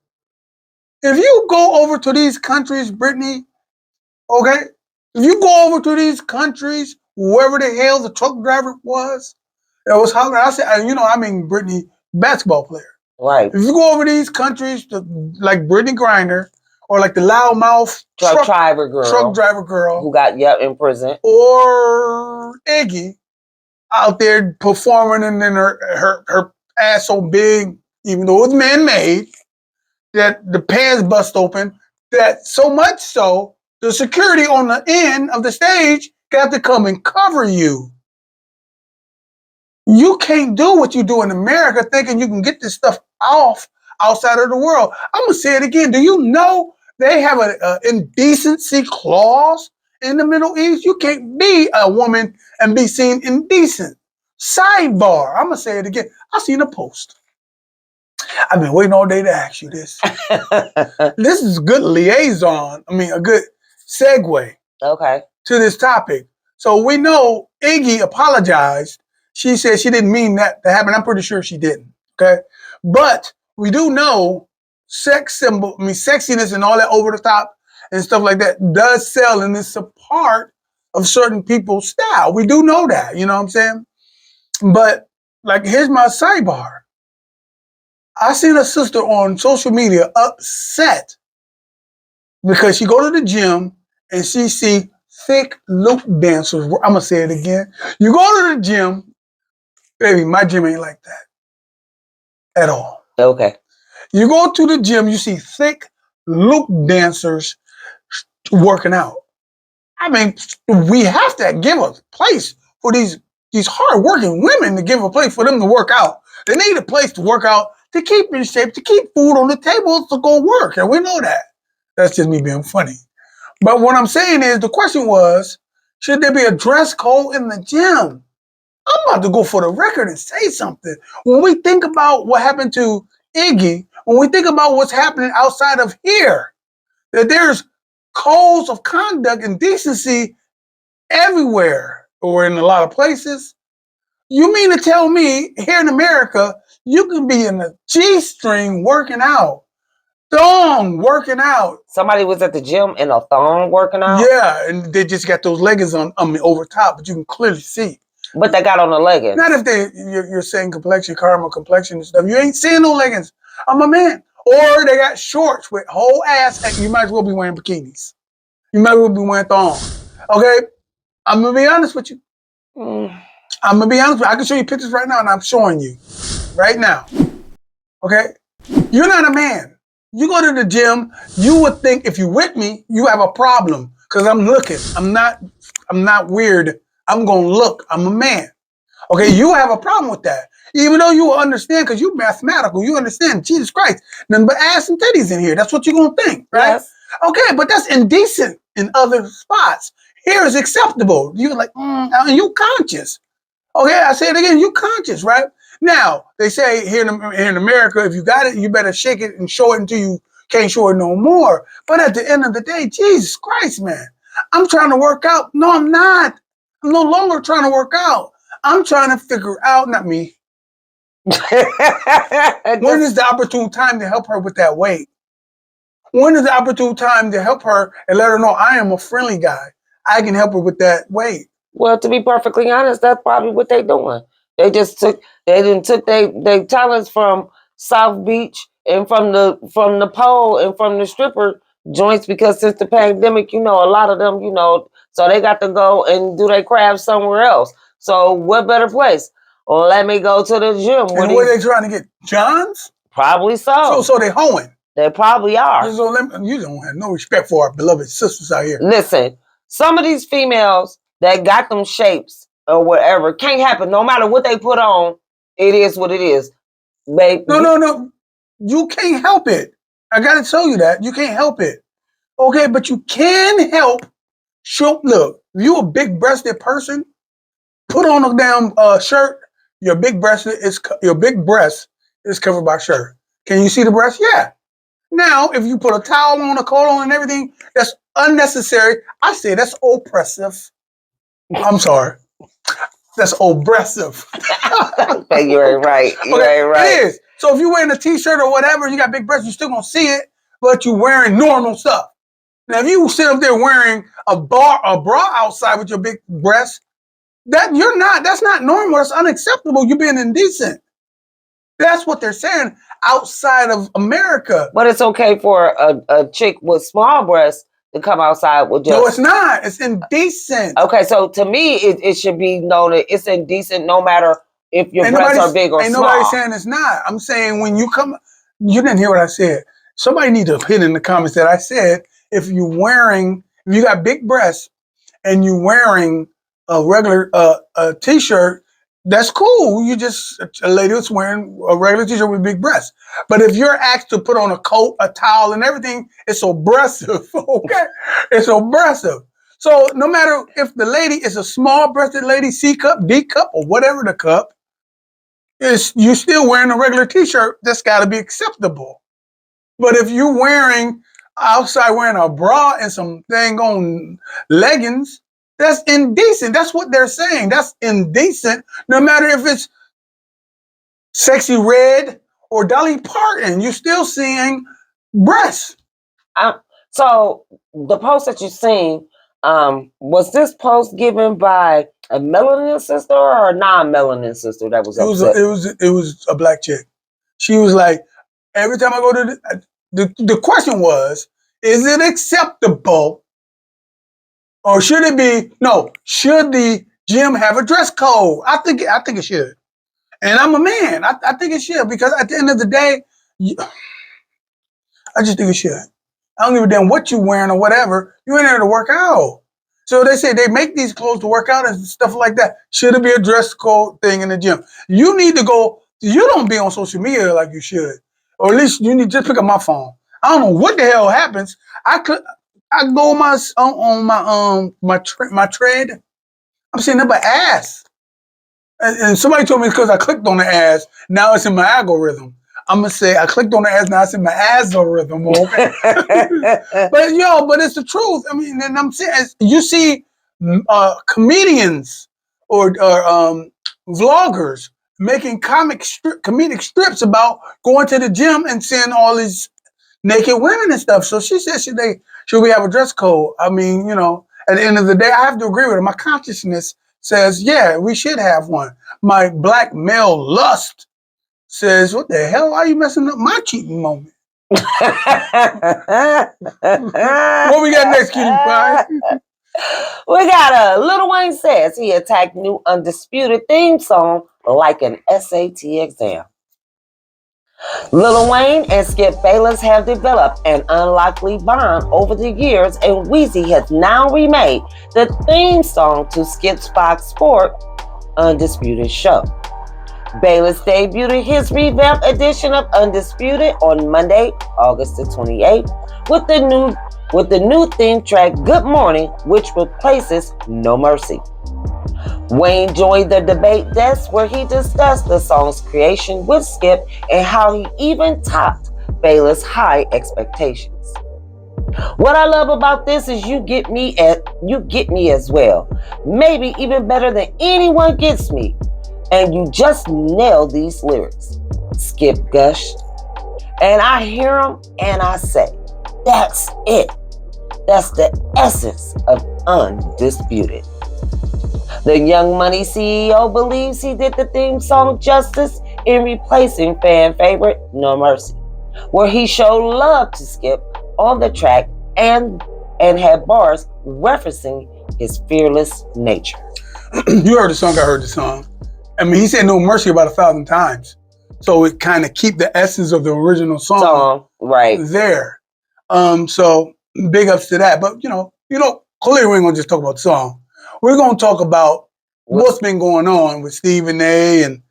If you go over to these countries, Brittany, okay? If you go over to these countries, whoever the hell the truck driver was that was hollering, I said, I mean Brittany, basketball player. Right. If you go over these countries, like Brittany Griner, or like the loudmouth truck driver girl who got in prison, or Iggy out there performing and then her ass so big, even though it was man-made, that the pants bust open, that so much so, the security on the end of the stage got to come and cover you. You can't do what you do in America thinking you can get this stuff off outside of the world. I'm going to say it again. Do you know they have an indecency clause in the Middle East? You can't be a woman and be seen indecent. Sidebar. I'm going to say it again. I seen a post. I've been waiting all day to ask you this. This is a good liaison. I mean, a good segue. Okay. To this topic. So we know Iggy apologized. She said she didn't mean that to happen. I'm pretty sure she didn't. Okay. But we do know sexiness and all that over the top and stuff like that does sell, and it's a part of certain people's style. We do know that, you know what I'm saying? But like, here's my sidebar. I seen a sister on social media upset because she go to the gym and she see thick loop dancers. I'm gonna say it again. You go to the gym, baby, my gym ain't like that at all. Okay. You go to the gym, you see thick loop dancers working out. I mean, we have to give a place for these hardworking women to give a place for them to work out. They need a place to work out, to keep in shape, to keep food on the table to go work. And we know that. That's just me being funny. But what I'm saying is, the question was, should there be a dress code in the gym? I'm about to go for the record and say something. When we think about what happened to Iggy, when we think about what's happening outside of here, that there's codes of conduct and decency everywhere or in a lot of places. You mean to tell me here in America, you can be in a G-string working out, thong working out? Somebody was at the gym in a thong working out? Yeah, and they just got those leggings on over top, but you can clearly see. But they got on the leggings. Not if you're saying complexion, caramel complexion and stuff. You ain't seeing no leggings. I'm a man. Or they got shorts with whole ass, and you might as well be wearing bikinis. You might as well be wearing thongs. Okay? I'm going to be honest with you. I'm going to be honest with you. I can show you pictures right now, and I'm showing you right now. Okay? You're not a man. You go to the gym, you would think if you're with me, you have a problem. Because I'm looking. I'm not weird. I'm going to look. I'm a man. Okay? You have a problem with that. Even though you will understand, because you're mathematical, you understand, Jesus Christ, nothing but ass and titties in here. That's what you're going to think, right? Yes. Okay, but that's indecent in other spots. Here is acceptable. You're like, you conscious. Okay, I say it again, you conscious, right? Now, they say here in America, if you got it, you better shake it and show it until you can't show it no more. But at the end of the day, Jesus Christ, man, I'm trying to work out. No, I'm not. I'm no longer trying to work out. I'm trying to figure out, not me, when is the opportune time to help her with that weight? When is the opportune time to help her and let her know I am a friendly guy? I can help her with that weight. Well, to be perfectly honest, that's probably what they're doing. They took their talents from South Beach and from the pole and from the stripper joints, because since the pandemic, a lot of them, so they got to go and do their craft somewhere else. So what better place? Well, let me go to the gym. And where they trying to get Johns? Probably so. So they hoeing. They probably are. So you don't have no respect for our beloved sisters out here. Listen, some of these females that got them shapes or whatever can't happen. No matter what they put on, it is what it is. Babe, No. You can't help it. I got to tell you that. You can't help it. Okay, but you can help. Look, if you a big-breasted person, put on a damn shirt. Your big breast is covered by shirt. Can you see the breast? Yeah. Now, if you put a towel on, a coat on, and everything, that's unnecessary. I say that's oppressive. I'm sorry. That's oppressive. You ain't right. You ain't right. It is. So if you're wearing a t-shirt or whatever, you got big breasts, you're still going to see it, but you're wearing normal stuff. Now, if you sit up there wearing a bra outside with your big breasts, that's not normal. That's unacceptable. You're being indecent. That's what they're saying outside of America. But it's okay for a chick with small breasts to come outside with just... No, it's not. It's indecent. Okay, so to me, it should be known that it's indecent no matter if your breasts are big or small. Ain't nobody saying it's not. I'm saying when you come... You didn't hear what I said. Somebody need to hit in the comments that I said, if you got big breasts and you're wearing a regular t-shirt, that's cool. You just a lady that's wearing a regular t-shirt with big breasts. But if you're asked to put on a coat, a towel, and everything, it's oppressive. Okay, it's oppressive. So no matter if the lady is a small-breasted lady, C cup, D cup, or whatever the cup, you're still wearing a regular t-shirt. That's got to be acceptable. But if you're wearing a bra and some dang on leggings, that's indecent. That's what they're saying. That's indecent. No matter if it's Sexy Red or Dolly Parton, you're still seeing breasts. So the post that you seen, was this post given by a melanin sister or a non-melanin sister that was upset? It was a black chick. She was like, every time I go to the question was, is it acceptable? Or should the gym have a dress code? I think it should. And I'm a man. I think it should, because at the end of the day, I just think it should. I don't give a damn what you wearing or whatever. You in there to work out. So they say they make these clothes to work out and stuff like that. Should it be a dress code thing in the gym? You need to go. You don't be on social media like you should, or at least you need to just pick up my phone. I don't know what the hell happens. I go on my tread. I'm seeing nothing but ass. And somebody told me it's because I clicked on the ass. Now it's in my algorithm. I'm gonna say I clicked on the ass. Now it's in my algorithm. Okay? but it's the truth. I mean, and I'm saying you see comedians or vloggers making comedic strips about going to the gym and seeing all these naked women and stuff. So she said, should we have a dress code? I mean, at the end of the day, I have to agree with her. My consciousness says, yeah, we should have one. My black male lust says, what the hell are you messing up my cheating moment? What we got next, Cutie Pie? We got Lil Wayne says he attacked new Undisputed theme song like an SAT exam. Lil Wayne and Skip Bayless have developed an unlikely bond over the years, and Weezy has now remade the theme song to Skip's Fox Sports Undisputed show. Bayless debuted his revamped edition of Undisputed on Monday, August the 28th, with the new theme track Good Morning, which replaces No Mercy. Wayne joined the debate desk where he discussed the song's creation with Skip and how he even topped Bayless' high expectations. What I love about this is you get me as well. Maybe even better than anyone gets me. And you just nailed these lyrics. Skip gushed. And I hear him and I say, that's it. That's the essence of Undisputed. The Young Money CEO believes he did the theme song justice in replacing fan favorite No Mercy, where he showed love to Skip on the track and had bars referencing his fearless nature. You heard the song, I heard the song. I mean, he said No Mercy about 1,000 times. So it kind of keep the essence of the original song right there. So big ups to that. But, clearly we ain't going to just talk about the song. We're going to talk about what's been going on with Stephen A. And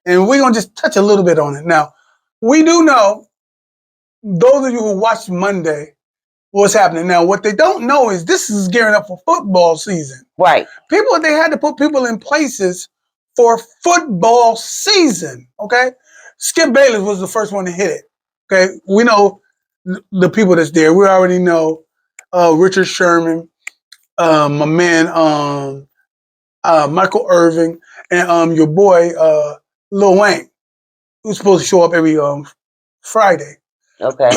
we're going to just touch a little bit on it. Now, we do know, those of you who watched Monday, what's happening. Now, what they don't know is this is gearing up for football season. Right. They had to put people in places for football season, okay? Skip Bayless was the first one to hit it, okay? We know the people that's there. We already know Richard Sherman, my man Michael Irving, and your boy Lil Wayne, who's supposed to show up every Friday. Okay.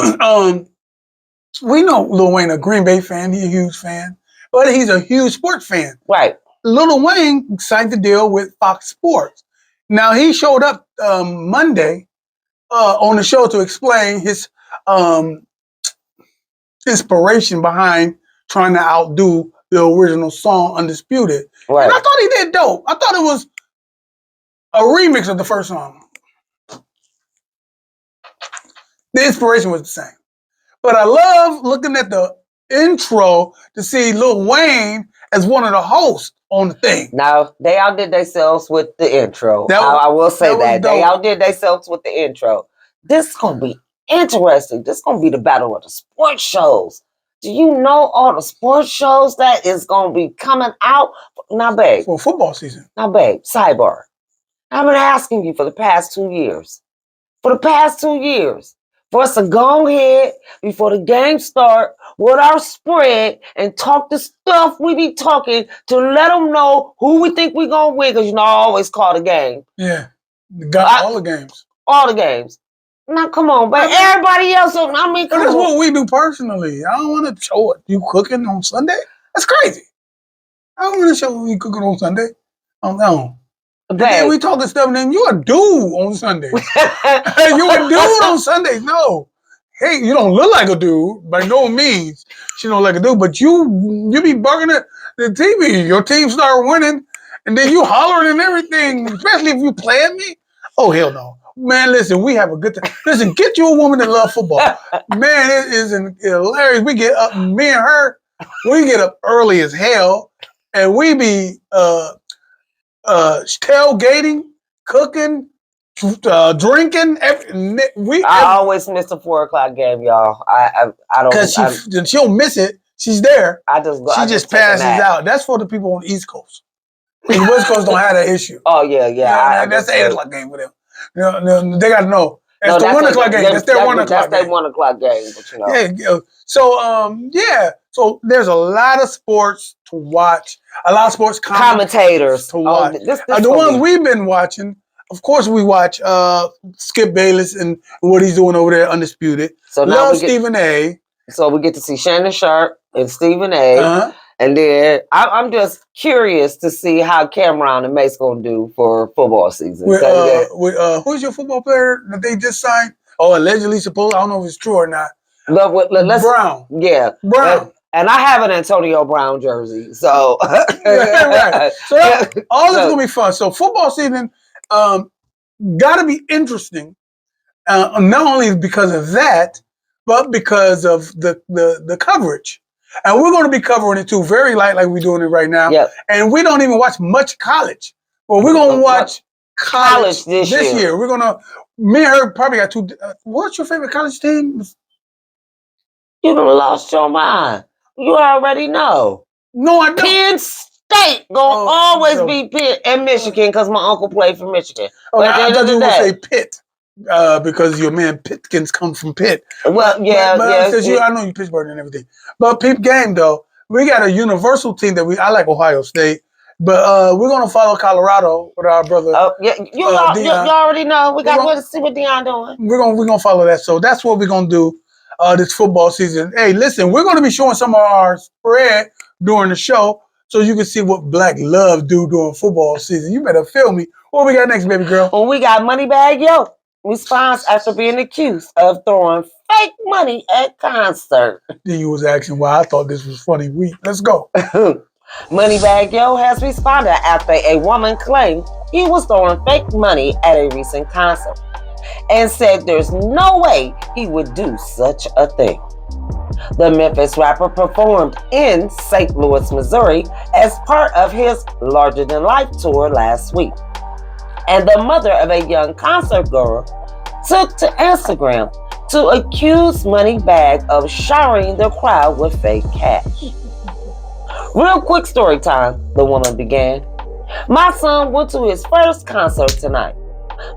We know Lil Wayne a Green Bay fan. He's a huge fan, but he's a huge sports fan. Right. Lil Wayne signed the deal with Fox Sports. Now, he showed up Monday on the show to explain his inspiration behind trying to outdo the original song, Undisputed. Right. And I thought he did dope. I thought it was a remix of the first song. The inspiration was the same. But I love looking at the intro to see Lil Wayne as one of the hosts on the thing. Now, they outdid themselves with the intro. I will say that. They outdid themselves with the intro. This is going to be interesting. This is going to be the battle of the sports shows. Do you know all the sports shows that is going to be coming out? Now, babe. For football season. Now, babe, sidebar. I've been asking you for the past 2 years. For the past 2 years. For us to go ahead before the game start with our spread and talk the stuff we be talking to let them know who we think we going to win. Because, I always call the game. Yeah. All the games. All the games. Now, come on, but everybody else, come that's what we do personally. I don't want to show what you cooking on Sunday. That's crazy. I don't want to show you cooking on Sunday. Oh, no. Then we talking stuff, and then you a dude on Sundays. You a dude on Sundays. No. Hey, you don't look like a dude. By no means. She don't look like a dude, but you be bugging at the TV. Your team start winning, and then you hollering and everything, especially if you playing me. Oh, hell no. Man, listen, we have a good time. Listen, get you a woman that loves football. Man, it is hilarious. We get up, me and her, we get up early as hell, and we be tailgating, cooking, drinking. I always miss the 4:00 game, y'all. I don't because she'll miss it. She's there. I just go. She I just take a passes nap. out. That's for the people on the East Coast. The West Coast don't have that issue. Oh yeah. That's the 8:00 game for them. They got to know. No, It's the 1:00 game. That's their 1:00 That's their game. 1:00 game. But you know. Yeah. So yeah. So there's a lot of sports to watch. A lot of sports Commentators to watch. This The ones we've been watching. Of course, we watch Skip Bayless and what he's doing over there, Undisputed. So now Love Stephen A. So we get to see Shannon Sharp and Stephen A. Uh-huh. And then I'm just curious to see how Cameron and Mace gonna do for football season. Who's your football player that they just signed? Oh, allegedly supposed. I don't know if it's true or not. Let's Brown. Yeah, Brown. And I have an Antonio Brown jersey, so right. So all this gonna be fun. So football season, gotta be interesting. Not only because of that, but because of the coverage. And we're going to be covering it too, very light, like we're doing it right now. Yep. And we don't even watch much college. Well, we're going to watch college this year. We're going to. Me and her probably got two. What's your favorite college team? You done lost your mind. You already know. No, I don't. Penn State gonna always be Penn and Michigan because my uncle played for Michigan. Okay, I thought you were going to say Pitt. Because your man Pitkins come from Pitt. Well, yeah. I know you Pittsburgh and everything. But peep game though, we got a universal team that I like Ohio State, but we're gonna follow Colorado with our brother. Oh yeah, you already know. We got to see what Deion doing. We're gonna follow that. So that's what we're gonna do this football season. Hey, listen, we're gonna be showing some of our spread during the show, so you can see what Black Love do during football season. You better feel me. What we got next, baby girl? Well, we got Moneybagg Yo. Response after being accused of throwing fake money at concert. You was asking why I thought this was funny week. Let's go. Moneybagg Yo has responded after a woman claimed he was throwing fake money at a recent concert and said there's no way he would do such a thing. The Memphis rapper performed in St. Louis, Missouri as part of his Larger Than Life tour last week. And the mother of a young concert goer took to Instagram to accuse Moneybagg of showering the crowd with fake cash. Real quick story time, the woman began. My son went to his first concert tonight.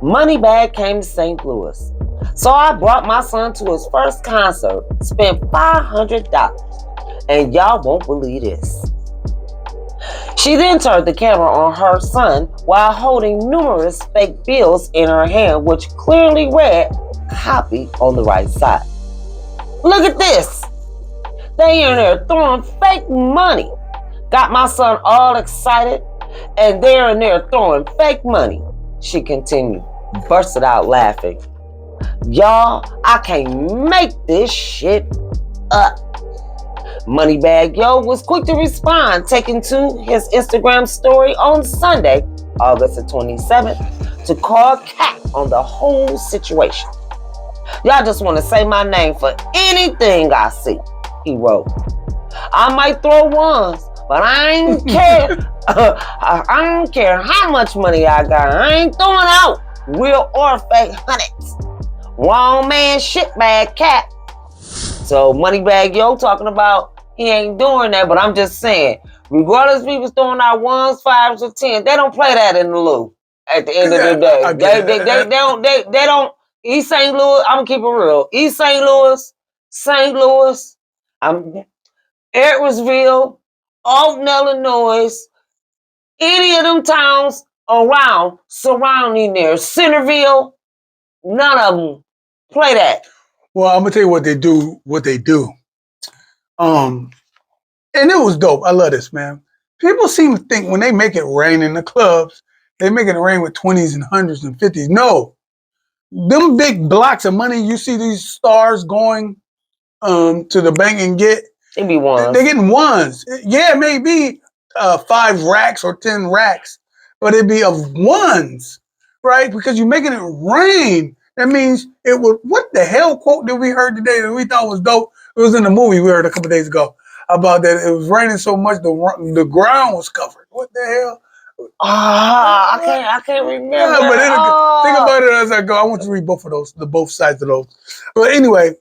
Moneybagg came to St. Louis. So I brought my son to his first concert, spent $500, and y'all won't believe this. She then turned the camera on her son while holding numerous fake bills in her hand, which clearly read "copy" on the right side. Look at this. They in there throwing fake money. Got my son all excited, and they're in there throwing fake money. She continued, bursted out laughing. Y'all, I can't make this shit up. Moneybagg Yo was quick to respond, taking to his Instagram story on Sunday, August the 27th, to call cap on the whole situation. Y'all just want to say my name for anything I see, he wrote. I might throw ones, but I ain't care. I don't care how much money I got. I ain't throwing out real or fake hundreds. Wrong man, shitbag cat. So Moneybagg Yo talking about he ain't doing that, but I'm just saying, regardless if he was throwing out ones, fives, or 10, they don't play that in the Lou. At the end of the day, they don't. East St. Louis, I'm gonna keep it real. East St. Louis, Edwardsville, Alton, Illinois, any of them towns around, surrounding there, Centerville, none of them play that. Well, I'm gonna tell you what they do. And it was dope. I love this, man. People seem to think when they make it rain in the clubs, they make it rain with 20s and 100s and 50s. No. Them big blocks of money, you see these stars going to the bank and get. They be ones. They're getting ones. Yeah, maybe 5 racks or 10 racks, but it'd be of ones. right? Because you're making it rain. That means it was, what the hell quote did we heard today that we thought was dope? It was in the movie we heard a couple days ago about that it was raining so much the ground was covered. What the hell? I can't remember. Yeah, but think about it as I go. I want you to read both of those, both sides of those. But anyway,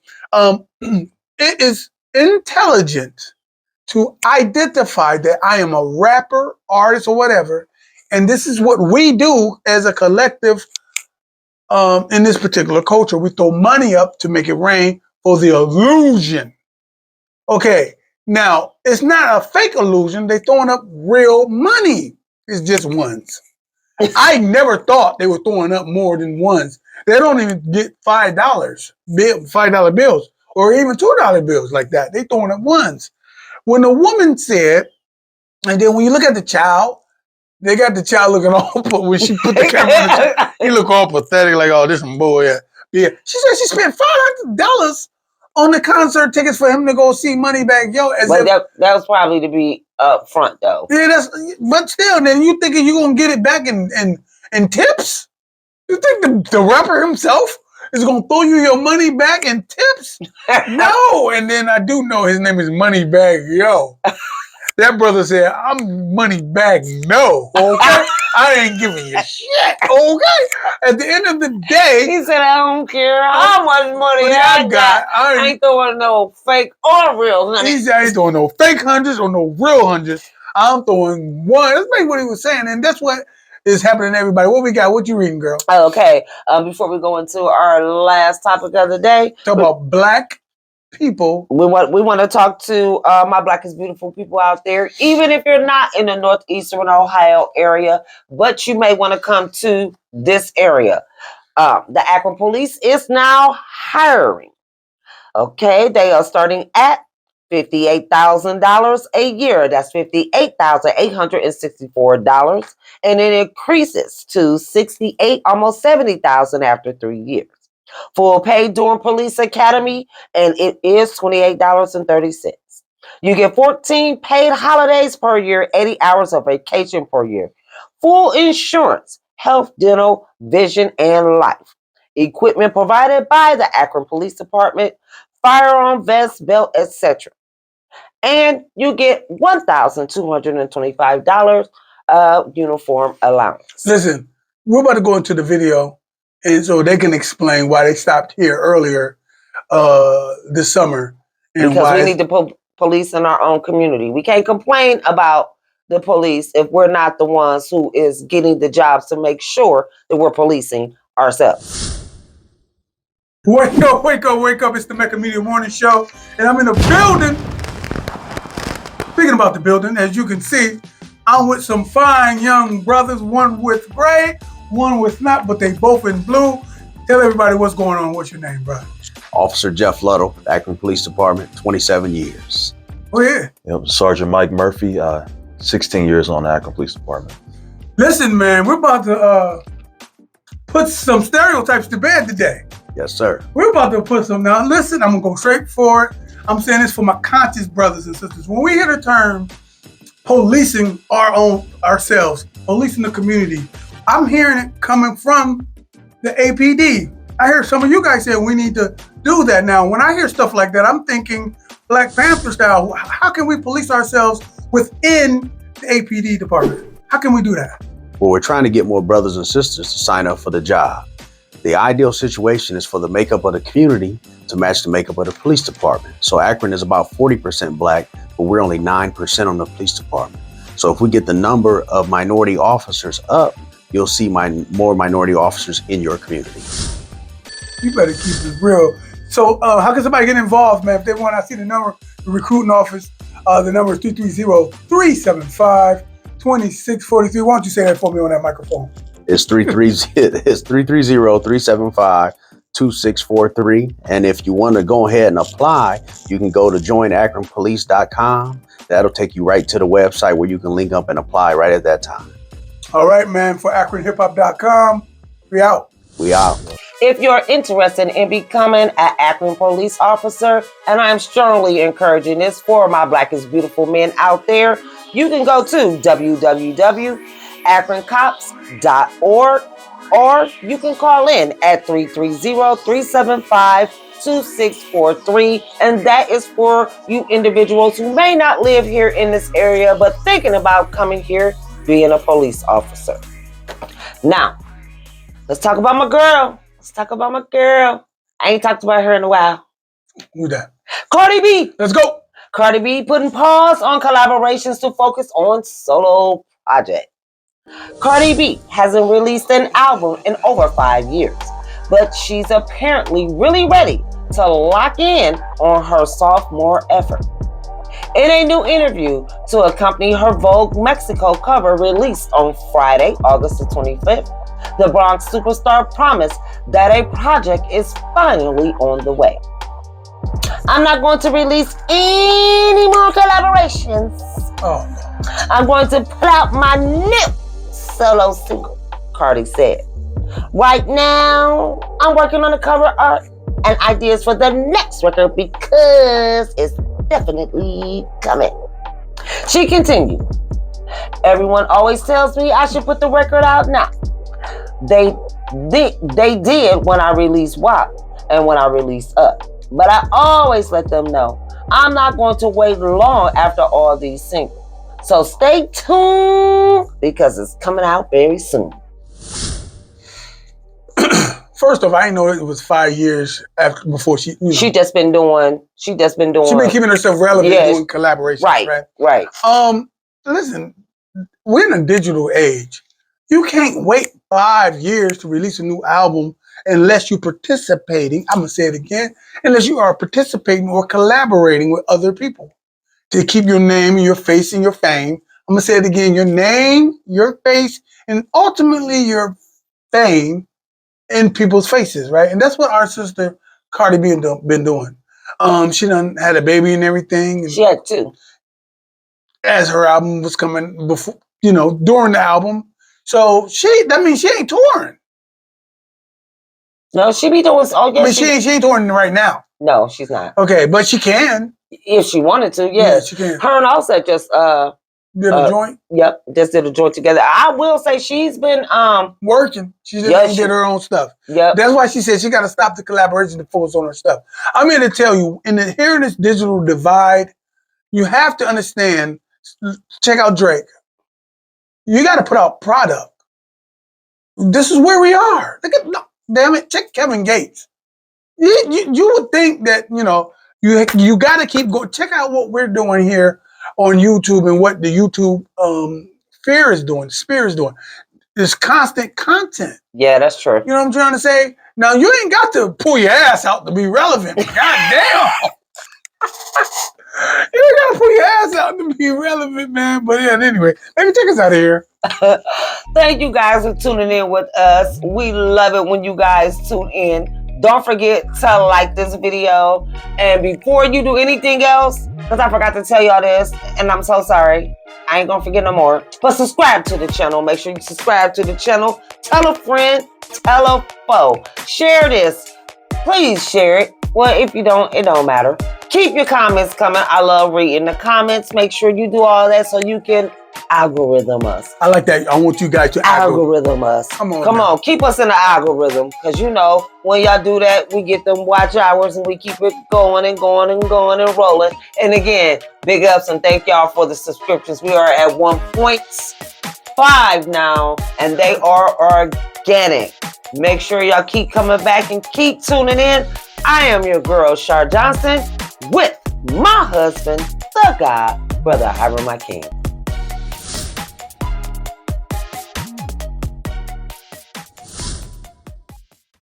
it is intelligent to identify that I am a rapper, artist, or whatever, and this is what we do as a collective. In this particular culture, we throw money up to make it rain for the illusion. Okay, now it's not a fake illusion. They're throwing up real money. It's just ones. I never thought they were throwing up more than ones. They don't even get $5 bills, or even $2 bills like that. They throwing up ones. When the woman said, and then when you look at the child, they got the child looking all, but when she put the camera on the child, he look all pathetic, like, oh, this some bull, yeah. Yeah. She said she spent $500 on the concert tickets for him to go see Moneybagg Yo. But that was probably to be up front, though. Yeah, but still, then you thinking you're going to get it back in tips? You think the rapper himself is going to throw you your money back in tips? No. And then I do know his name is Moneybagg Yo. That brother said, I'm Moneybagg No, okay? I ain't giving you shit, okay? At the end of the day, he said, I don't care how much money I got. I ain't throwing no fake or real hundreds. He said, I ain't throwing no fake hundreds or no real hundreds. I'm throwing one. That's basically what he was saying, and that's what is happening to everybody. What we got? What you reading, girl? Okay. Before we go into our last topic of the day. Talk about black people. We want to talk to my Black is Beautiful people out there, even if you're not in the northeastern Ohio area, but you may want to come to this area. The Akron Police is now hiring. Okay, they are starting at $58,000 a year. That's $58,864, and it increases to almost $70,000 after 3 years. Full pay during police academy, and it is $28.30. You get 14 paid holidays per year, 80 hours of vacation per year. Full insurance, health, dental, vision, and life. Equipment provided by the Akron Police Department, firearm, vest, belt, etc. And you get $1,225 uniform allowance. Listen, we're about to go into the video, and so they can explain why they stopped here earlier this summer. And because why we need to put police in our own community. We can't complain about the police if we're not the ones who is getting the jobs to make sure that we're policing ourselves. Wake up, wake up, wake up. It's the Mecca Media Morning Show, and I'm in the building. Speaking about the building, as you can see, I'm with some fine young brothers, one with gray, one with not, but they both in blue. Tell everybody what's going on. What's your name, bro? Officer Jeff Luttle, Akron Police Department, 27 years. Oh, yeah. Yep, Sergeant Mike Murphy, 16 years on the Akron Police Department. Listen, man, we're about to put some stereotypes to bed today. Yes, sir. We're about to put some. Now, listen, I'm going to go straight for it. I'm saying this for my conscious brothers and sisters. When we hear the term policing ourselves, policing the community, I'm hearing it coming from the APD. I hear some of you guys say we need to do that. Now, when I hear stuff like that, I'm thinking Black Panther style. How can we police ourselves within the APD department? How can we do that? Well, we're trying to get more brothers and sisters to sign up for the job. The ideal situation is for the makeup of the community to match the makeup of the police department. So Akron is about 40% Black, but we're only 9% on the police department. So if we get the number of minority officers up, you'll see more minority officers in your community. You better keep it real. So how can somebody get involved, man? If they want, I see the number, the recruiting office. The number is 330-375-2643. Why don't you say that for me on that microphone? It's 330-375-2643. And if you want to go ahead and apply, you can go to joinakronpolice.com. That'll take you right to the website where you can link up and apply right at that time. All right, man. For akronhiphop.com, we out. We out. If you're interested in becoming an Akron police officer, and I'm strongly encouraging this for my Black is Beautiful men out there, you can go to www.akroncops.org or you can call in at 330-375-2643. And that is for you individuals who may not live here in this area, but thinking about coming here, being a police officer. Now, let's talk about my girl. I ain't talked about her in a while. Who's that? Cardi B. Let's go. Cardi B putting pause on collaborations to focus on solo project. Cardi B hasn't released an album in over 5 years, but she's apparently really ready to lock in on her sophomore effort. In a new interview to accompany her Vogue Mexico cover released on Friday, August the 25th, the Bronx superstar promised that a project is finally on the way. I'm not going to release any more collaborations. Oh, no. I'm going to put out my new solo single, Cardi said. Right now, I'm working on the cover art and ideas for the next record because it's definitely coming. She continued, everyone always tells me I should put the record out now. They did when I released WAP and when I released Up. But I always let them know I'm not going to wait long after all these singles. So stay tuned because it's coming out very soon. First off, I didn't know it was 5 years before she. She just been doing. She been keeping herself relevant, doing collaborations. Right. Listen, we're in a digital age. You can't wait 5 years to release a new album unless you're participating. I'm gonna say it again. Unless you are participating or collaborating with other people to keep your name and your face and your fame. I'm gonna say it again. Your name, your face, and ultimately your fame in people's faces, right? And that's what our sister Cardi B been doing. She done had a baby and everything. She had two. As her album was coming before, during the album. So that means she ain't touring. No, she be doing. Oh, yes, she ain't touring right now. No, she's not. Okay, but she can. If she wanted to, Yeah, she can. Her and Offset just did a joint. Yep, just did a joint together. I will say she's been working. She did her own stuff. Yep. That's why she said she got to stop the collaboration to focus on her stuff. I'm here to tell you, here in this digital divide, you have to understand. Check out Drake. You got to put out product. This is where we are. Damn it, check Kevin Gates. You would think that, you got to keep going. Check out what we're doing here on YouTube and what the YouTube Spear is doing. There's constant content. Yeah, that's true. You know what I'm trying to say? Now, you ain't got to pull your ass out to be relevant. God damn. You ain't got to pull your ass out to be relevant, man. But yeah, anyway, let me take us out of here. Thank you guys for tuning in with us. We love it when you guys tune in. Don't forget to like this video. And before you do anything else, because I forgot to tell y'all this, and I'm so sorry. I ain't gonna forget no more. But subscribe to the channel. Make sure you subscribe to the channel. Tell a friend. Tell a foe. Share this. Please share it. Well, if you don't, it don't matter. Keep your comments coming. I love reading the comments. Make sure you do all that so you can algorithm us. I like that. I want you guys to algorithm us. Come on. Keep us in the algorithm. Because when y'all do that, we get them watch hours and we keep it going and going and going and rolling. And again, big ups and thank y'all for the subscriptions. We are at 1.5 now and they are organic. Make sure y'all keep coming back and keep tuning in. I am your girl, Shar Johnson, with my husband, the God, Brother Hiram, my king.